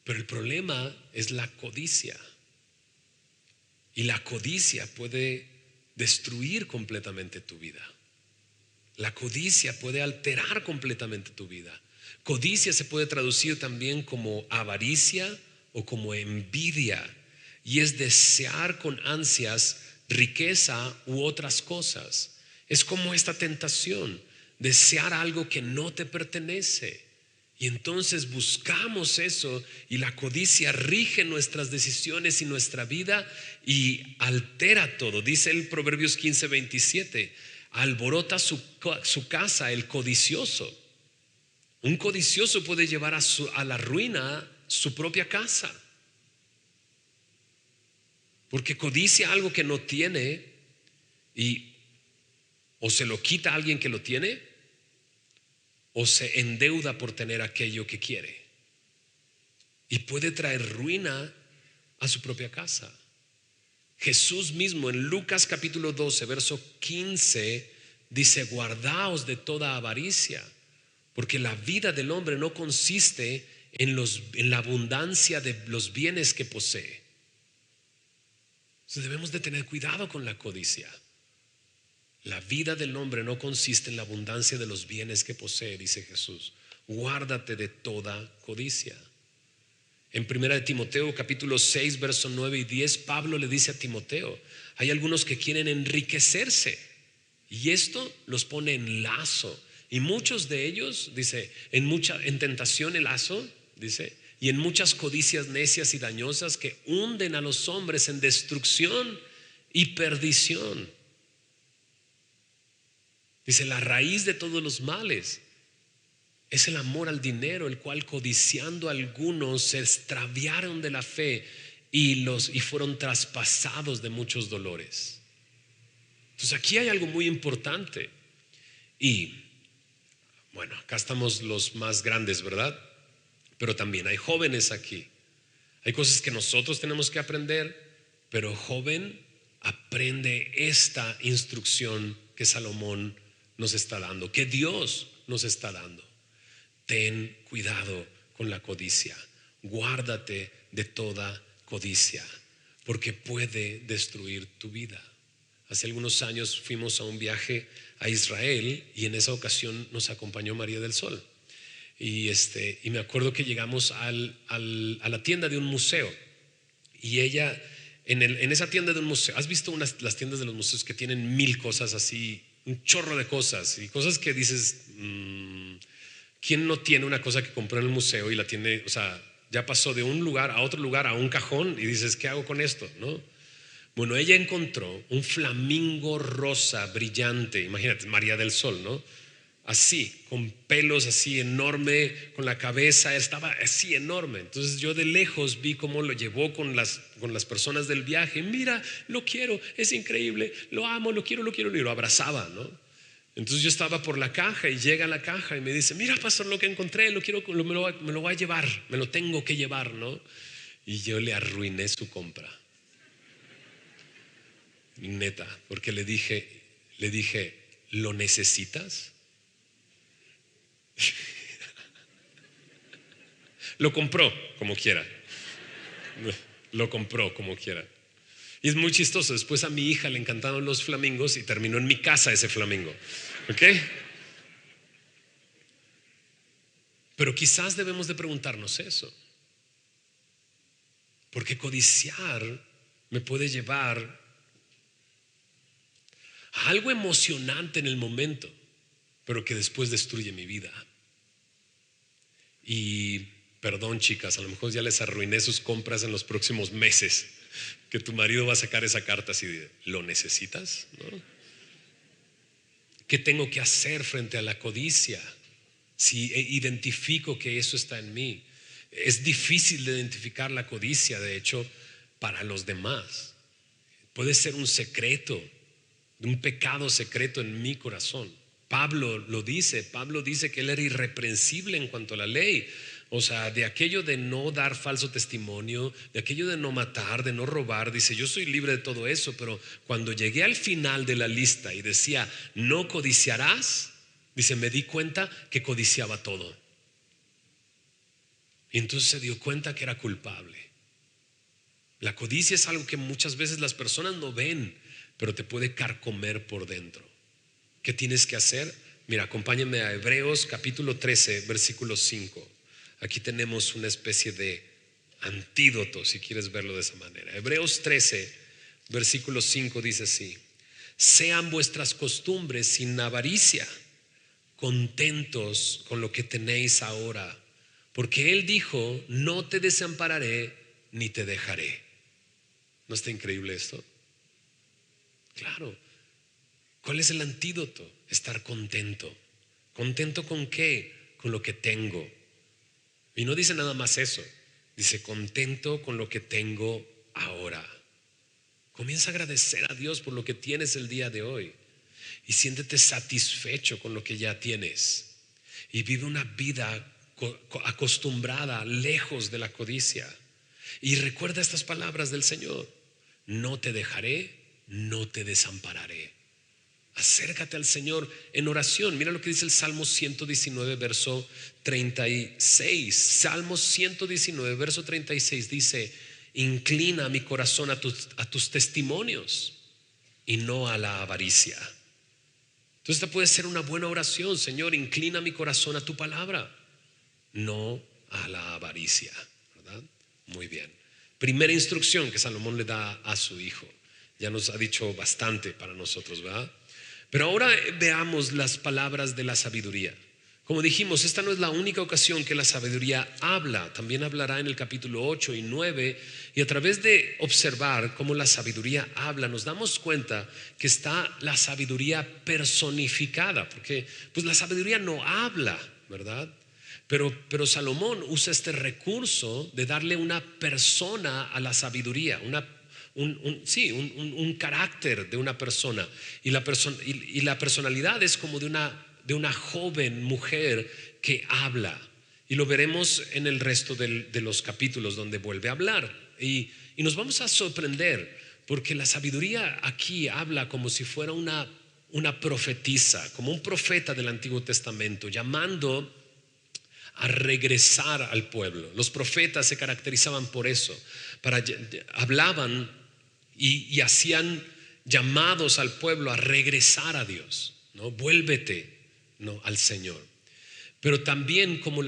Pero el problema es la codicia. Y la codicia puede destruir completamente tu vida. La codicia puede alterar completamente tu vida. Codicia se puede traducir también como avaricia o como envidia. Y es desear con ansias riqueza u otras cosas. Es como esta tentación: desear algo que no te pertenece. Y entonces buscamos eso, y la codicia rige nuestras decisiones y nuestra vida y altera todo. Dice el Proverbios 15:27: alborota su casa el codicioso. Un codicioso puede llevar a la ruina su propia casa, porque codicia algo que no tiene y o se lo quita a alguien que lo tiene, o se endeuda por tener aquello que quiere, y puede traer ruina a su propia casa. Jesús mismo en Lucas capítulo 12 verso 15 dice: guardaos de toda avaricia, porque la vida del hombre no consiste en la abundancia de los bienes que posee. Entonces debemos de tener cuidado con la codicia. La vida del hombre no consiste en la abundancia de los bienes que posee, dice Jesús. Guárdate de toda codicia. En 1 Timoteo capítulo 6 verso 9 y 10, Pablo le dice a Timoteo: hay algunos que quieren enriquecerse y esto los pone en lazo, y muchos de ellos, dice, en tentación el lazo, dice, y en muchas codicias necias y dañosas que hunden a los hombres en destrucción y perdición. Dice, la raíz de todos los males es el amor al dinero, el cual codiciando algunos se extraviaron de la fe y fueron traspasados de muchos dolores. Entonces aquí hay algo muy importante. Y bueno, acá estamos los más grandes, ¿verdad? Pero también hay jóvenes aquí. Hay cosas que nosotros tenemos que aprender, pero joven, aprende esta instrucción que Salomón nos está dando, que Dios nos está dando. Ten cuidado con la codicia. Guárdate de toda codicia, porque puede destruir tu vida. Hace algunos años fuimos a un viaje a Israel y en esa ocasión nos acompañó María del Sol. Y me acuerdo que llegamos a la tienda de un museo y ella en esa tienda de un museo, ¿has visto las tiendas de los museos que tienen 1000 cosas así, un chorro de cosas y cosas que dices, ¿quién no tiene una cosa que compró en el museo y la tiene, o sea, ya pasó de un lugar a otro lugar, a un cajón y dices, ¿qué hago con esto? ¿No? Bueno, ella encontró un flamingo rosa brillante, imagínate, María del Sol, ¿no? Así, con pelos así enorme, con la cabeza, estaba así enorme. Entonces yo de lejos vi cómo lo llevó con las personas del viaje. Mira, lo quiero, es increíble, lo amo, lo quiero, y lo abrazaba, ¿no? Entonces yo estaba por la caja y llega a la caja y me dice, mira, pastor, lo que encontré, lo quiero, me lo voy a llevar, me lo tengo que llevar, ¿no? Y yo le arruiné su compra. Neta, porque le dije, ¿lo necesitas? Lo compró como quiera. Y es muy chistoso. Después a mi hija le encantaron los flamingos y terminó en mi casa ese flamingo. ¿Ok? Pero quizás debemos de preguntarnos eso, porque codiciar me puede llevar a algo emocionante en el momento, pero que después destruye mi vida. Y perdón, chicas, a lo mejor ya les arruiné sus compras en los próximos meses, que tu marido va a sacar esa carta así de, ¿lo necesitas? ¿No? ¿Qué tengo que hacer frente a la codicia si identifico que eso está en mí? Es difícil de identificar la codicia, de hecho, para los demás. Puede ser un secreto, un pecado secreto en mi corazón. Pablo dice que él era irreprensible en cuanto a la ley. O sea, de aquello de no dar falso testimonio, de aquello de no matar, de no robar, dice, yo soy libre de todo eso. Pero cuando llegué al final de la lista y decía, no codiciarás, dice, me di cuenta que codiciaba todo. Y entonces se dio cuenta que era culpable. La codicia es algo que muchas veces las personas no ven, pero te puede carcomer por dentro. ¿Qué tienes que hacer? Mira, acompáñame a Hebreos capítulo 13, versículo 5. Aquí tenemos una especie de antídoto, si quieres verlo de esa manera. Hebreos 13, versículo 5 dice así: sean vuestras costumbres sin avaricia, contentos con lo que tenéis ahora, porque Él dijo, no te desampararé ni te dejaré. ¿No está increíble esto? Claro. ¿Cuál es el antídoto? Estar contento. ¿Contento con qué? Con lo que tengo. Y no dice nada más eso. Dice contento con lo que tengo ahora. Comienza a agradecer a Dios por lo que tienes el día de hoy. Y siéntete satisfecho con lo que ya tienes. Y vive una vida acostumbrada, lejos de la codicia. Y recuerda estas palabras del Señor: no te dejaré, no te desampararé. Acércate al Señor en oración. Mira lo que dice el Salmo 119, verso 36. Salmo 119, verso 36 dice: inclina mi corazón a tus testimonios y no a la avaricia. Entonces esta puede ser una buena oración. Señor, inclina mi corazón a tu palabra, no a la avaricia, ¿verdad? Muy bien. Primera instrucción que Salomón le da a su hijo. Ya nos ha dicho bastante para nosotros, ¿verdad? Pero ahora veamos las palabras de la sabiduría. Como dijimos, esta no es la única ocasión que la sabiduría habla. También hablará en el capítulo 8 y 9. Y a través de observar cómo la sabiduría habla, nos damos cuenta que está la sabiduría personificada. Porque pues la sabiduría no habla, ¿verdad? Pero Salomón usa este recurso de darle una persona a la sabiduría, un carácter de una persona. Y la personalidad es como de una joven mujer que habla. Y lo veremos en el resto de los capítulos donde vuelve a hablar. Y nos vamos a sorprender porque la sabiduría aquí habla como si fuera una profetisa, como un profeta del Antiguo Testamento, llamando a regresar al pueblo. Los profetas se caracterizaban por eso, hablaban y hacían llamados al pueblo a regresar a Dios, ¿no? Vuélvete, ¿no?, al Señor. Pero también como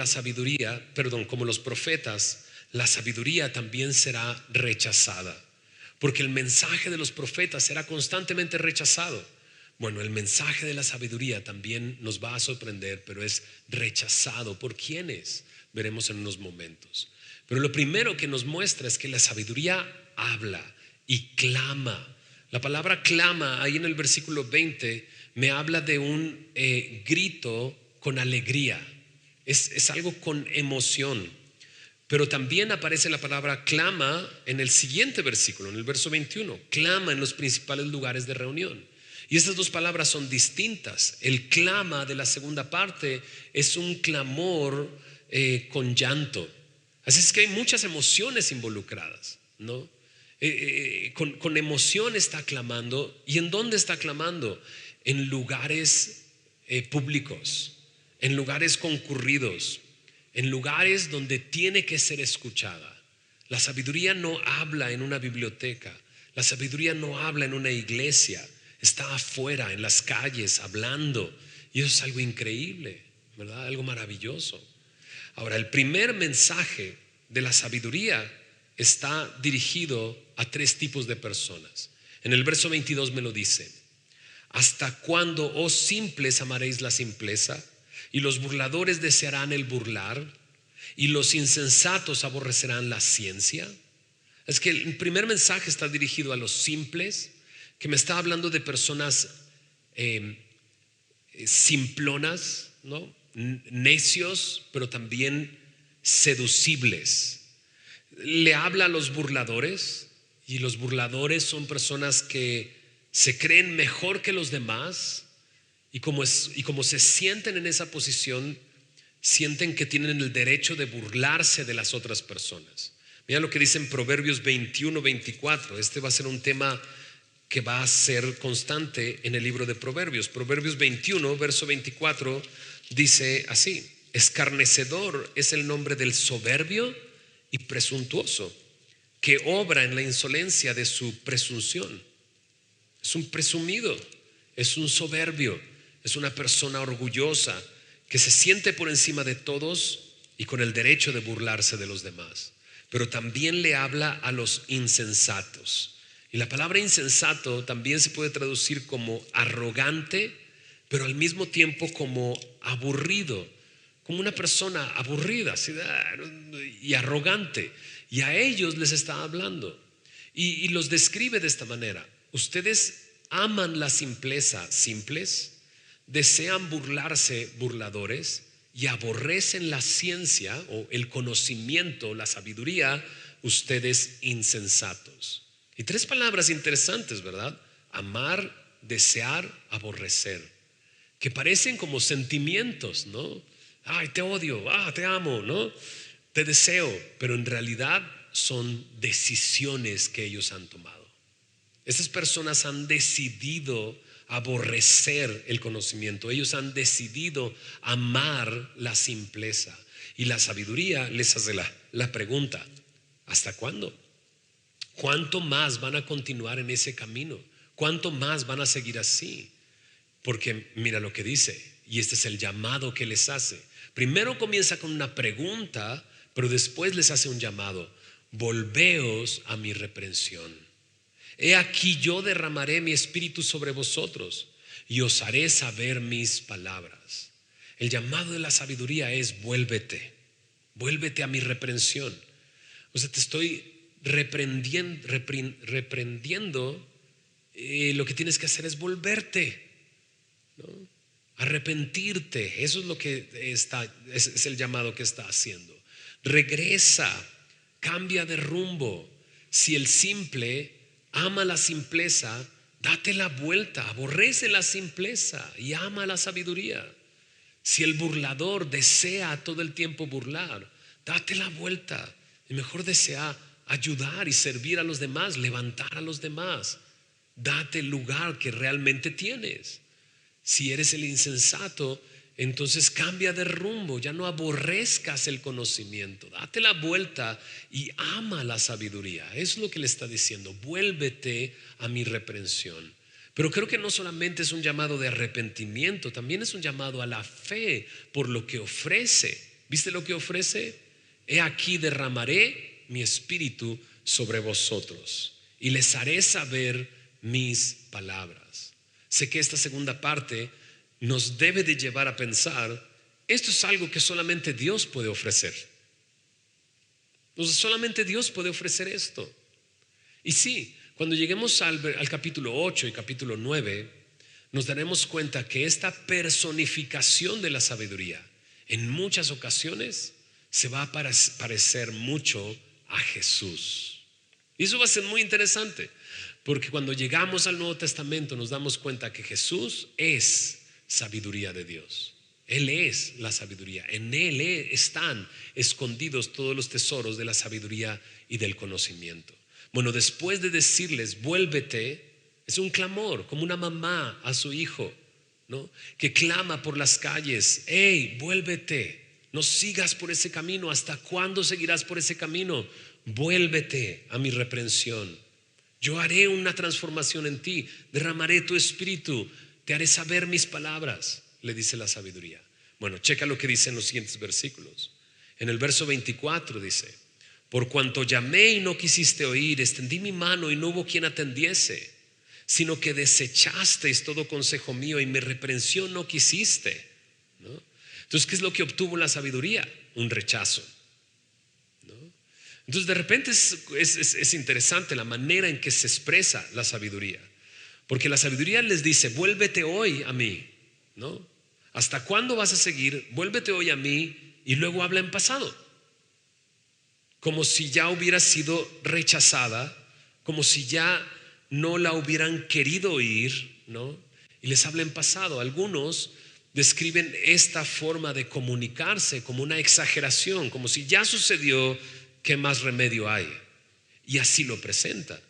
como los profetas, la sabiduría también será rechazada, porque el mensaje de los profetas será constantemente rechazado. Bueno, el mensaje de la sabiduría también nos va a sorprender, pero es rechazado. ¿Por quiénes? Veremos en unos momentos. Pero lo primero que nos muestra es que la sabiduría habla y clama. La palabra clama ahí en el versículo 20 me habla de un grito con alegría. Es algo con emoción. Pero también aparece la palabra clama en el siguiente versículo, en el verso 21. Clama en los principales lugares de reunión. Y estas dos palabras son distintas. El clama de la segunda parte es un clamor con llanto. Así es que hay muchas emociones involucradas, ¿no? Con emoción está clamando. ¿Y en dónde está clamando? En lugares públicos, en lugares concurridos, en lugares donde tiene que ser escuchada. La sabiduría no habla en una biblioteca, la sabiduría no habla en una iglesia. Está afuera, en las calles, hablando. Y eso es algo increíble, ¿verdad? Algo maravilloso. Ahora, el primer mensaje de la sabiduría está dirigido a tres tipos de personas. En el verso 22 me lo dice: ¿hasta cuándo, oh simples, amaréis la simpleza? Y los burladores desearán el burlar, y los insensatos aborrecerán la ciencia. Es que el primer mensaje está dirigido a los simples, que me está hablando de personas simplonas, ¿no?, necios, pero también seducibles. Le habla a los burladores, y los burladores son personas que se creen mejor que los demás, y como se sienten en esa posición, sienten que tienen el derecho de burlarse de las otras personas. Mira lo que dice en Proverbios 21-24. Este va a ser un tema que va a ser constante en el libro de Proverbios. Proverbios 21, verso 24, dice así: escarnecedor es el nombre del soberbio y presuntuoso, que obra en la insolencia de su presunción. Es un presumido, es un soberbio, es una persona orgullosa que se siente por encima de todos y con el derecho de burlarse de los demás. Pero también le habla a los insensatos. Y la palabra insensato también se puede traducir como arrogante, pero al mismo tiempo como aburrido, como una persona aburrida y arrogante. Y a ellos les está hablando y los describe de esta manera: ustedes aman la simpleza, simples, desean burlarse, burladores, y aborrecen la ciencia o el conocimiento, la sabiduría, ustedes insensatos. Y tres palabras interesantes, ¿verdad? Amar, desear, aborrecer, que parecen como sentimientos, ¿no? Ay, te odio, te amo, ¿no? Te deseo, pero en realidad son decisiones que ellos han tomado. Estas personas han decidido aborrecer el conocimiento. Ellos han decidido amar la simpleza. Y la sabiduría les hace la pregunta: ¿hasta cuándo? ¿Cuánto más van a continuar en ese camino? ¿Cuánto más van a seguir así? Porque mira lo que dice, y este es el llamado que les hace. Primero comienza con una pregunta, pero después les hace un llamado: volveos a mi reprensión. He aquí yo derramaré mi espíritu sobre vosotros y os haré saber mis palabras. El llamado de la sabiduría es: vuélvete, vuélvete a mi reprensión. O sea, te estoy reprendiendo. Lo que tienes que hacer es volverte, ¿no? Arrepentirte. Eso es lo que es el llamado que está haciendo. Regresa, cambia de rumbo. Si el simple ama la simpleza, date la vuelta, aborrece la simpleza y ama la sabiduría. Si el burlador desea todo el tiempo burlar, date la vuelta y mejor desea ayudar y servir a los demás, levantar a los demás. Date el lugar que realmente tienes. Si eres el insensato, entonces cambia de rumbo, ya no aborrezcas el conocimiento, date la vuelta y ama la sabiduría. Es lo que le está diciendo: vuélvete a mi reprensión. Pero creo que no solamente es un llamado de arrepentimiento, también es un llamado a la fe por lo que ofrece. ¿Viste lo que ofrece? He aquí derramaré mi espíritu sobre vosotros y les haré saber mis palabras. Sé que esta segunda parte nos debe de llevar a pensar: esto es algo que solamente Dios puede ofrecer. Entonces, solamente Dios puede ofrecer esto. Y sí, cuando lleguemos al capítulo 8 y capítulo 9, nos daremos cuenta que esta personificación de la sabiduría en muchas ocasiones se va a parecer mucho a Jesús. Y eso va a ser muy interesante, porque cuando llegamos al Nuevo Testamento nos damos cuenta que Jesús es sabiduría de Dios. Él es la sabiduría. En Él están escondidos todos los tesoros de la sabiduría y del conocimiento. Bueno, después de decirles vuélvete, es un clamor, como una mamá a su hijo, ¿no? Que clama por las calles: hey, vuélvete, no sigas por ese camino. ¿Hasta cuándo seguirás por ese camino? Vuélvete a mi reprensión. Yo haré una transformación en ti, derramaré tu espíritu, te haré saber mis palabras, le dice la sabiduría. Bueno, checa lo que dice en los siguientes versículos. En el verso 24 dice: por cuanto llamé y no quisiste oír, extendí mi mano y no hubo quien atendiese, sino que desechasteis todo consejo mío y mi reprensión no quisiste, ¿no? Entonces, ¿qué es lo que obtuvo la sabiduría? Un rechazo, ¿no? Entonces, de repente es interesante la manera en que se expresa la sabiduría, porque la sabiduría les dice: vuélvete hoy a mí, ¿no? ¿Hasta cuándo vas a seguir? Vuélvete hoy a mí. Y luego habla en pasado, como si ya hubiera sido rechazada, como si ya no la hubieran querido oír, ¿no? Y les habla en pasado. Algunos describen esta forma de comunicarse como una exageración, como si ya sucedió, ¿qué más remedio hay? Y así lo presenta,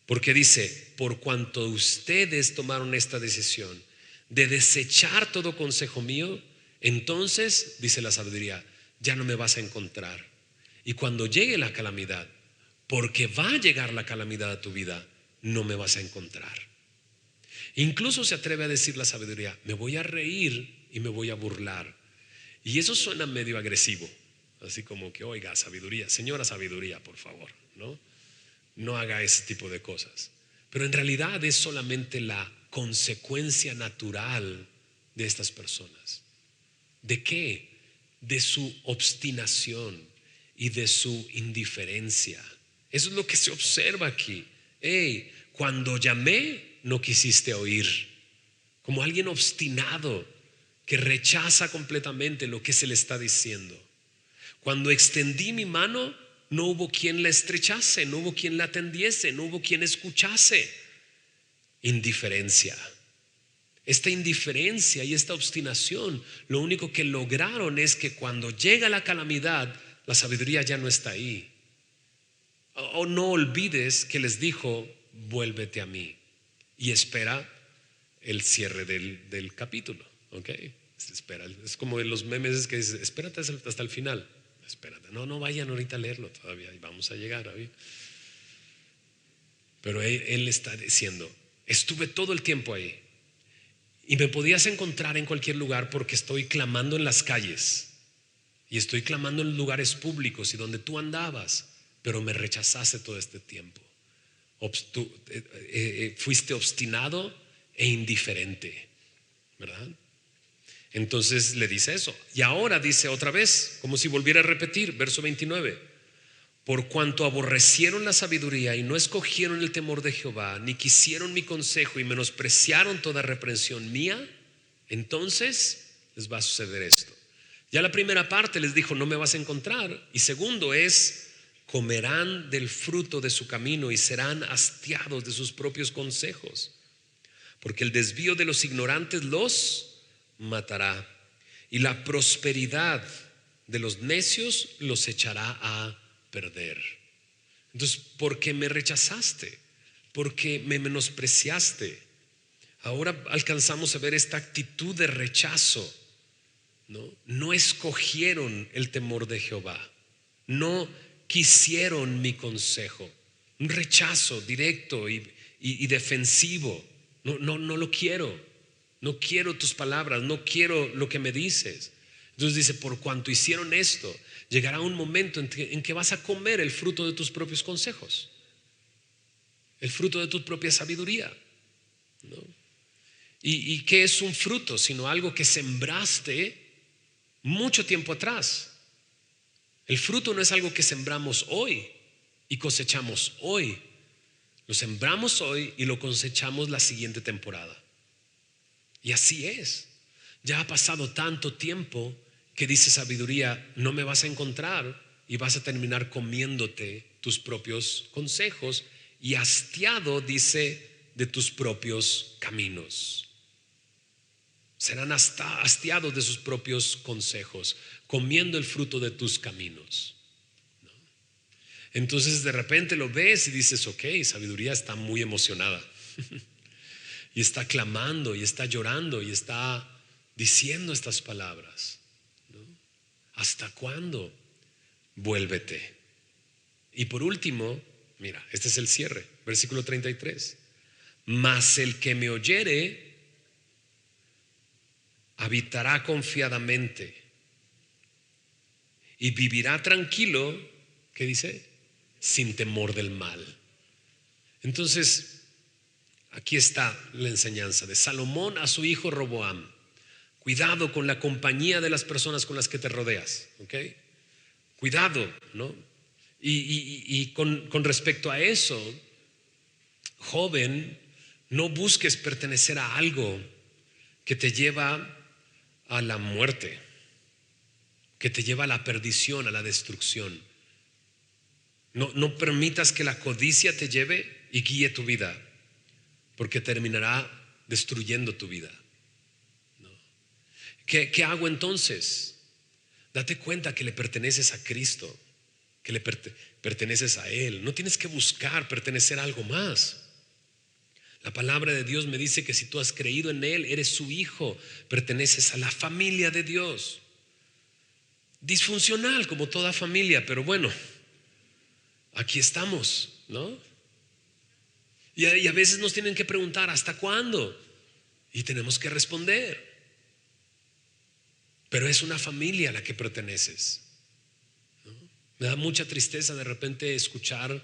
porque dice: por cuanto ustedes tomaron esta decisión de desechar todo consejo mío, entonces, dice la sabiduría, ya no me vas a encontrar. Y cuando llegue la calamidad, porque va a llegar la calamidad a tu vida, no me vas a encontrar. Incluso se atreve a decir la sabiduría: me voy a reír y me voy a burlar. Y eso suena medio agresivo, así como que: oiga, sabiduría, señora sabiduría, por favor, no haga ese tipo de cosas. Pero en realidad es solamente la consecuencia natural de estas personas. ¿De qué? De su obstinación y de su indiferencia. Eso es lo que se observa aquí. Hey, cuando llamé no quisiste oír. Como alguien obstinado que rechaza completamente lo que se le está diciendo. Cuando extendí mi mano, no hubo quien la estrechase, no hubo quien la atendiese, no hubo quien escuchase. Indiferencia. Esta indiferencia y esta obstinación, lo único que lograron es que cuando llega la calamidad, la sabiduría ya no está ahí. O no olvides que les dijo: vuélvete a mí. Y espera el cierre del capítulo, ¿ok? Espera, es como en los memes que dice: espérate hasta el final. Espérate, no vayan ahorita a leerlo todavía y vamos a llegar ahí. Pero él está diciendo: estuve todo el tiempo ahí y me podías encontrar en cualquier lugar, porque estoy clamando en las calles y estoy clamando en lugares públicos y donde tú andabas, pero me rechazaste todo este tiempo. Fuiste obstinado e indiferente, ¿verdad? Entonces le dice eso. Y ahora dice otra vez, como si volviera a repetir, verso 29. Por cuanto aborrecieron la sabiduría y no escogieron el temor de Jehová, ni quisieron mi consejo y menospreciaron toda reprensión mía, entonces les va a suceder esto. Ya la primera parte les dijo, no me vas a encontrar. Y segundo es, comerán del fruto de su camino y serán hastiados de sus propios consejos. Porque el desvío de los ignorantes los matará, y la prosperidad de los necios los echará a perder. Entonces, ¿por qué me rechazaste? ¿Por qué me menospreciaste? Ahora alcanzamos a ver esta actitud de rechazo. No escogieron el temor de Jehová, no quisieron mi consejo. Un rechazo directo y defensivo. No lo quiero. No quiero tus palabras, no quiero lo que me dices. Entonces dice, por cuanto hicieron esto, llegará un momento en que vas a comer el fruto de tus propios consejos, el fruto de tu propia sabiduría, ¿no? ¿Y qué es un fruto? Sino algo que sembraste mucho tiempo atrás. El fruto no es algo que sembramos hoy y cosechamos hoy. Lo sembramos hoy y lo cosechamos la siguiente temporada. Y así es. Ya ha pasado tanto tiempo que dice sabiduría, no me vas a encontrar y vas a terminar comiéndote tus propios consejos y hastiado, dice, de tus propios caminos. Serán hasta hastiados de sus propios consejos, comiendo el fruto de tus caminos. Entonces de repente lo ves y dices, ok, sabiduría está muy emocionada y está clamando y está llorando y está diciendo estas palabras, ¿no? ¿Hasta cuándo? Vuélvete. Y por último, mira, este es el cierre, versículo 33. Mas el que me oyere habitará confiadamente y vivirá tranquilo, ¿qué dice? Sin temor del mal. Entonces, aquí está la enseñanza de Salomón a su hijo Roboam. Cuidado con la compañía de las personas con las que te rodeas, ¿ok? Cuidado, ¿no? Y con respecto a eso, joven, no busques pertenecer a algo que te lleva a la muerte, que te lleva a la perdición, a la destrucción. No permitas que la codicia te lleve y guíe tu vida, porque terminará destruyendo tu vida, ¿no? ¿Qué hago entonces? Date cuenta que le perteneces a Cristo, que le perteneces a Él. No tienes que buscar pertenecer a algo más. La palabra de Dios me dice que si tú has creído en Él, eres su hijo, perteneces a la familia de Dios. Disfuncional como toda familia, pero bueno, aquí estamos, ¿no? Y a veces nos tienen que preguntar, ¿hasta cuándo? Y tenemos que responder. Pero es una familia a la que perteneces, ¿no? Me da mucha tristeza de repente escuchar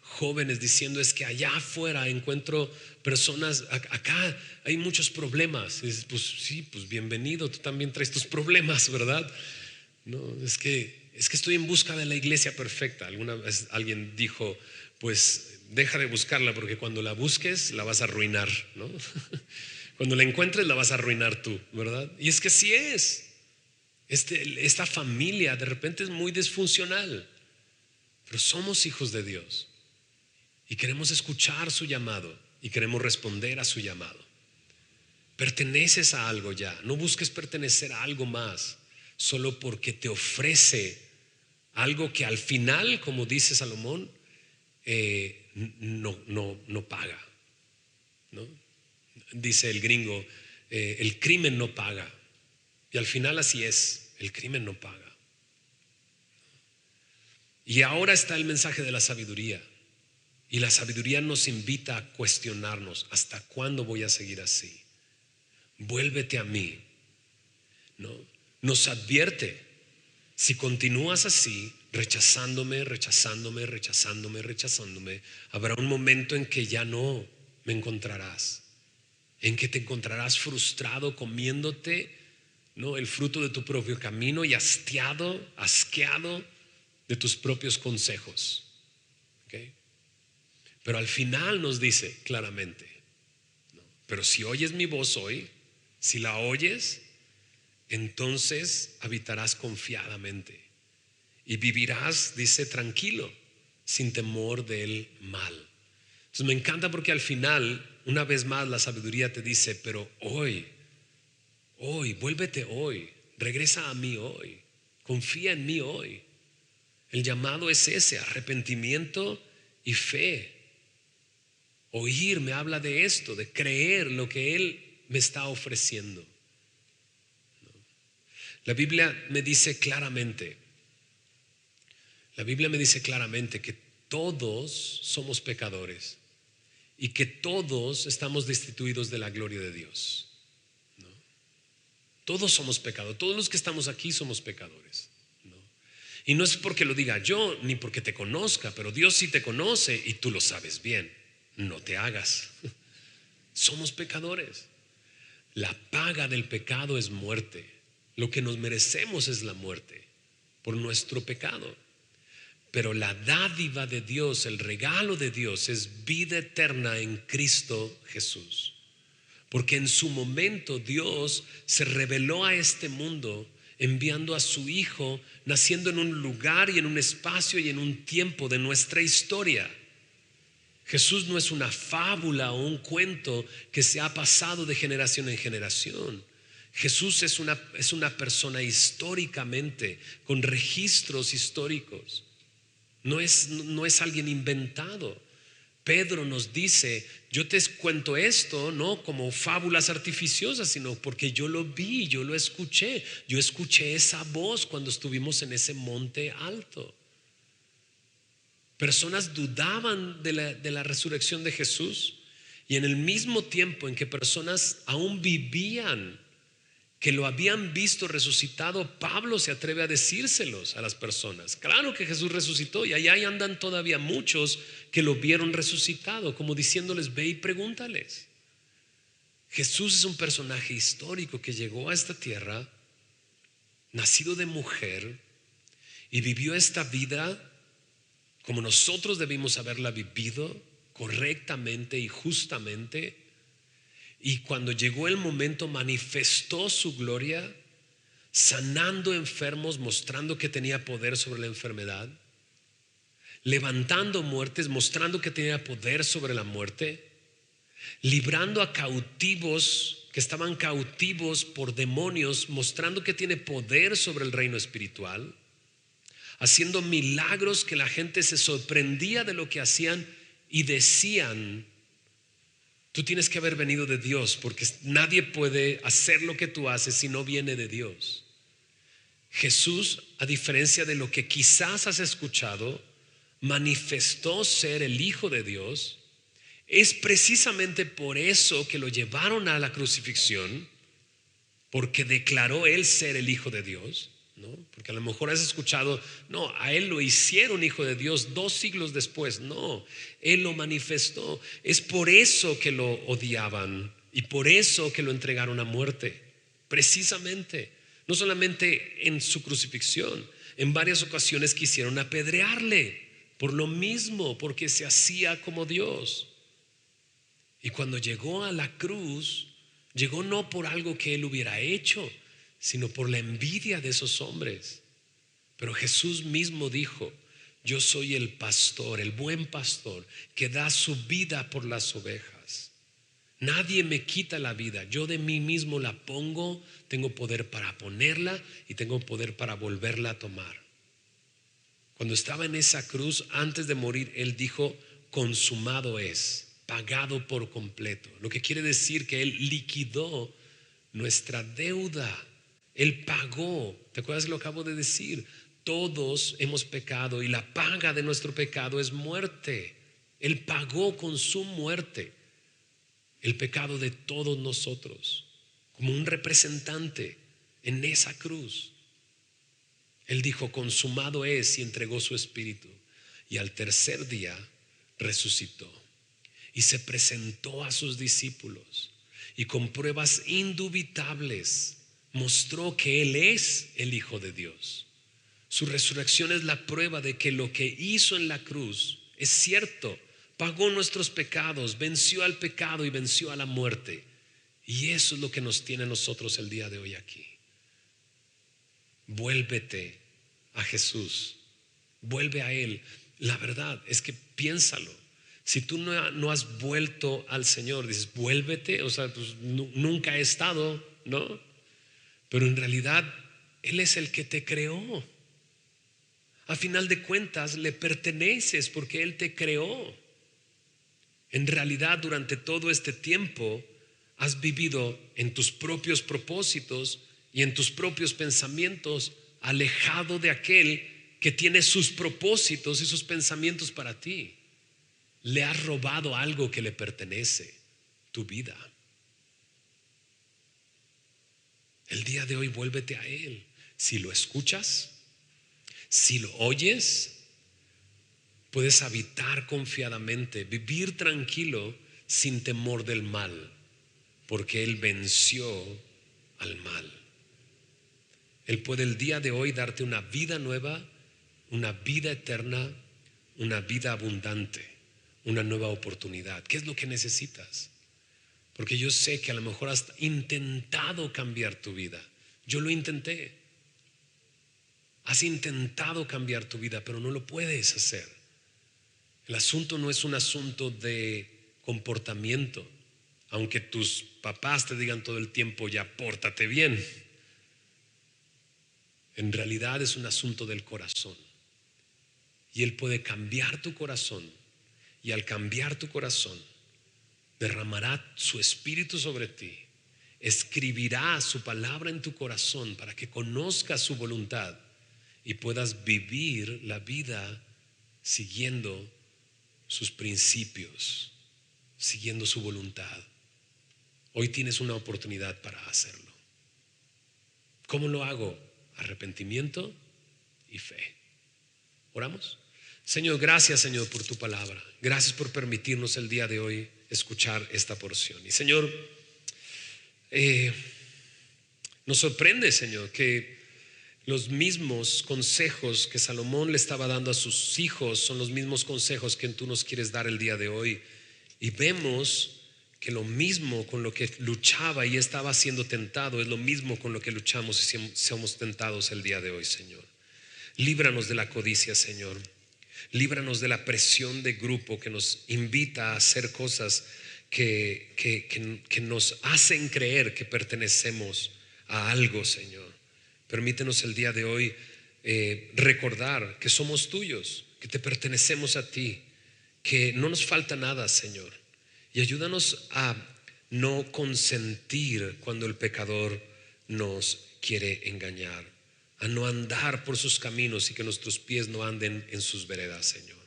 jóvenes diciendo, es que allá afuera encuentro personas, acá hay muchos problemas. Y dices, pues sí, pues bienvenido, tú también traes tus problemas, ¿verdad? No, es que estoy en busca de la iglesia perfecta. Alguna vez alguien dijo, pues deja de buscarla porque cuando la busques la vas a arruinar, ¿no? Cuando la encuentres la vas a arruinar tú, ¿verdad? Y es que sí es. Esta familia de repente es muy disfuncional, pero somos hijos de Dios y queremos escuchar su llamado y queremos responder a su llamado. Perteneces a algo ya, no busques pertenecer a algo más solo porque te ofrece algo que al final, como dice Salomón, no paga, ¿no? Dice el gringo, el crimen no paga. Y al final así es, el crimen no paga. Y ahora está el mensaje de la sabiduría. Y la sabiduría nos invita a cuestionarnos, ¿hasta cuándo voy a seguir así? Vuélvete a mí, ¿no? Nos advierte, si continúas así, rechazándome, habrá un momento en que ya no me encontrarás, en que te encontrarás frustrado comiéndote ¿no? El fruto de tu propio camino y asqueado de tus propios consejos. ¿Okay? Pero al final nos dice claramente, ¿no? Pero si oyes mi voz hoy, si la oyes, entonces habitarás confiadamente y vivirás, dice, tranquilo, sin temor del mal. Entonces me encanta porque al final, una vez más, la sabiduría te dice, pero hoy, vuélvete hoy, regresa a mí hoy, confía en mí hoy. El llamado es ese, arrepentimiento y fe. Oír me habla de esto, de creer lo que Él me está ofreciendo. La Biblia me dice claramente que todos somos pecadores y que todos estamos destituidos de la gloria de Dios, ¿no? Todos somos pecadores, todos los que estamos aquí somos pecadores, ¿no? Y no es porque lo diga yo ni porque te conozca, pero Dios sí te conoce y tú lo sabes bien. No te hagas. Somos pecadores. La paga del pecado es muerte. Lo que nos merecemos es la muerte por nuestro pecado. Pero la dádiva de Dios, el regalo de Dios es vida eterna en Cristo Jesús. Porque en su momento Dios se reveló a este mundo enviando a su Hijo, naciendo en un lugar y en un espacio y en un tiempo de nuestra historia. Jesús no es una fábula o un cuento que se ha pasado de generación en generación. Jesús es una persona históricamente, con registros históricos. No es alguien inventado. Pedro nos dice, yo te cuento esto no como fábulas artificiosas, sino porque yo lo vi, yo lo escuché. Yo escuché esa voz cuando estuvimos en ese monte alto. Personas dudaban de la resurrección de Jesús, y en el mismo tiempo en que personas aún vivían que lo habían visto resucitado, Pablo se atreve a decírselos a las personas. Claro que Jesús resucitó, y allá andan todavía muchos que lo vieron resucitado, como diciéndoles, ve y pregúntales. Jesús es un personaje histórico que llegó a esta tierra, nacido de mujer, y vivió esta vida como nosotros debimos haberla vivido, correctamente y justamente. Y cuando llegó el momento manifestó su gloria, sanando enfermos, mostrando que tenía poder sobre la enfermedad, levantando muertes, mostrando que tenía poder sobre la muerte, librando a cautivos que estaban cautivos por demonios, mostrando que tiene poder sobre el reino espiritual, haciendo milagros que la gente se sorprendía de lo que hacían y decían, tú tienes que haber venido de Dios, porque nadie puede hacer lo que tú haces si no viene de Dios. Jesús, a diferencia de lo que quizás has escuchado, manifestó ser el Hijo de Dios. Es precisamente por eso que lo llevaron a la crucifixión, porque declaró él ser el Hijo de Dios, ¿no? Porque a lo mejor has escuchado, no, a él lo hicieron Hijo de Dios 2 siglos después. No, él lo manifestó. Es por eso que lo odiaban y por eso que lo entregaron a muerte. Precisamente, no solamente en su crucifixión, en varias ocasiones quisieron apedrearle por lo mismo, porque se hacía como Dios. Y cuando llegó a la cruz, llegó no por algo que él hubiera hecho, sino por la envidia de esos hombres. Pero Jesús mismo dijo, yo soy el pastor, el buen pastor, que da su vida por las ovejas. Nadie me quita la vida, yo de mí mismo la pongo, tengo poder para ponerla y tengo poder para volverla a tomar. Cuando estaba en esa cruz, antes de morir, él dijo, consumado es, pagado por completo. Lo que quiere decir que él liquidó nuestra deuda. Él pagó. ¿Te acuerdas lo que acabo de decir? Todos hemos pecado y la paga de nuestro pecado es muerte. Él pagó con su muerte el pecado de todos nosotros, como un representante en esa cruz. Él dijo, consumado es, y entregó su espíritu. Y al tercer día resucitó y se presentó a sus discípulos, y con pruebas indubitables mostró que Él es el Hijo de Dios. Su resurrección es la prueba de que lo que hizo en la cruz es cierto. Pagó nuestros pecados, venció al pecado y venció a la muerte. Y eso es lo que nos tiene a nosotros el día de hoy aquí. Vuélvete a Jesús, vuelve a Él. La verdad es que piénsalo. Si tú no has vuelto al Señor, dices vuélvete, o sea, pues nunca he estado, ¿no? Pero en realidad Él es el que te creó. A final de cuentas le perteneces porque Él te creó. En realidad durante todo este tiempo has vivido en tus propios propósitos y en tus propios pensamientos, alejado de aquel que tiene sus propósitos y sus pensamientos para ti. Le has robado algo que le pertenece, tu vida. El día de hoy vuélvete a Él. Si lo escuchas, si lo oyes, puedes habitar confiadamente, vivir tranquilo sin temor del mal, porque Él venció al mal. Él puede el día de hoy darte una vida nueva, una vida eterna, una vida abundante, una nueva oportunidad. ¿Qué es lo que necesitas? Porque yo sé que a lo mejor has intentado cambiar tu vida. Yo lo intenté. Has intentado cambiar tu vida, pero no lo puedes hacer. El asunto no es un asunto de comportamiento, aunque tus papás te digan todo el tiempo ya pórtate bien. En realidad es un asunto del corazón. Y Él puede cambiar tu corazón. Y al cambiar tu corazón, derramará su espíritu sobre ti. Escribirá su palabra en tu corazón para que conozcas su voluntad y puedas vivir la vida siguiendo sus principios, siguiendo su voluntad. Hoy tienes una oportunidad para hacerlo. ¿Cómo lo hago? Arrepentimiento y fe. ¿Oramos? Señor, gracias, Señor, por tu palabra. Gracias por permitirnos el día de hoy escuchar esta porción. Y Señor, nos sorprende, Señor, que los mismos consejos que Salomón le estaba dando a sus hijos son los mismos consejos que tú nos quieres dar el día de hoy. Y vemos que lo mismo con lo que luchaba y estaba siendo tentado es lo mismo con lo que luchamos y somos tentados el día de hoy, Señor. Líbranos de la codicia, Señor. Líbranos de la presión de grupo que nos invita a hacer cosas que nos hacen creer que pertenecemos a algo, Señor. Permítenos el día de hoy recordar que somos tuyos, que te pertenecemos a ti, que no nos falta nada, Señor. Y ayúdanos a no consentir cuando el pecador nos quiere engañar, a no andar por sus caminos y que nuestros pies no anden en sus veredas, Señor.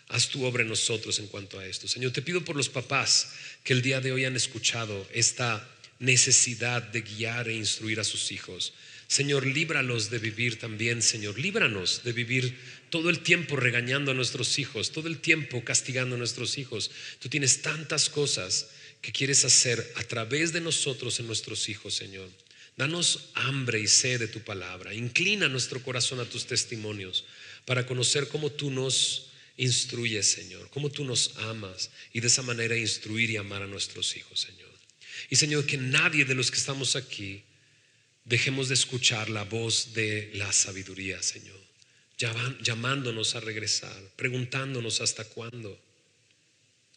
Haz tu obra en nosotros en cuanto a esto, Señor. Te pido por los papás que el día de hoy han escuchado esta necesidad de guiar e instruir a sus hijos. Señor, líbralos de vivir también, Señor. Líbranos de vivir todo el tiempo regañando a nuestros hijos, todo el tiempo castigando a nuestros hijos. Tú tienes tantas cosas que quieres hacer a través de nosotros en nuestros hijos, Señor. Danos hambre y sed de tu palabra. Inclina nuestro corazón a tus testimonios para conocer cómo tú nos instruyes, Señor, cómo tú nos amas y de esa manera instruir y amar a nuestros hijos, Señor. Y Señor, que nadie de los que estamos aquí dejemos de escuchar la voz de la sabiduría, Señor, llamándonos a regresar, preguntándonos hasta cuándo,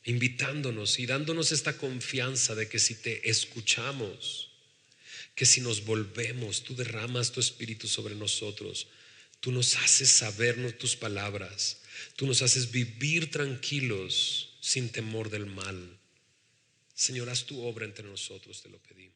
invitándonos y dándonos esta confianza de que si te escuchamos, que si nos volvemos, tú derramas tu espíritu sobre nosotros, tú nos haces sabernos tus palabras, tú nos haces vivir tranquilos sin temor del mal. Señor, haz tu obra entre nosotros, te lo pedimos.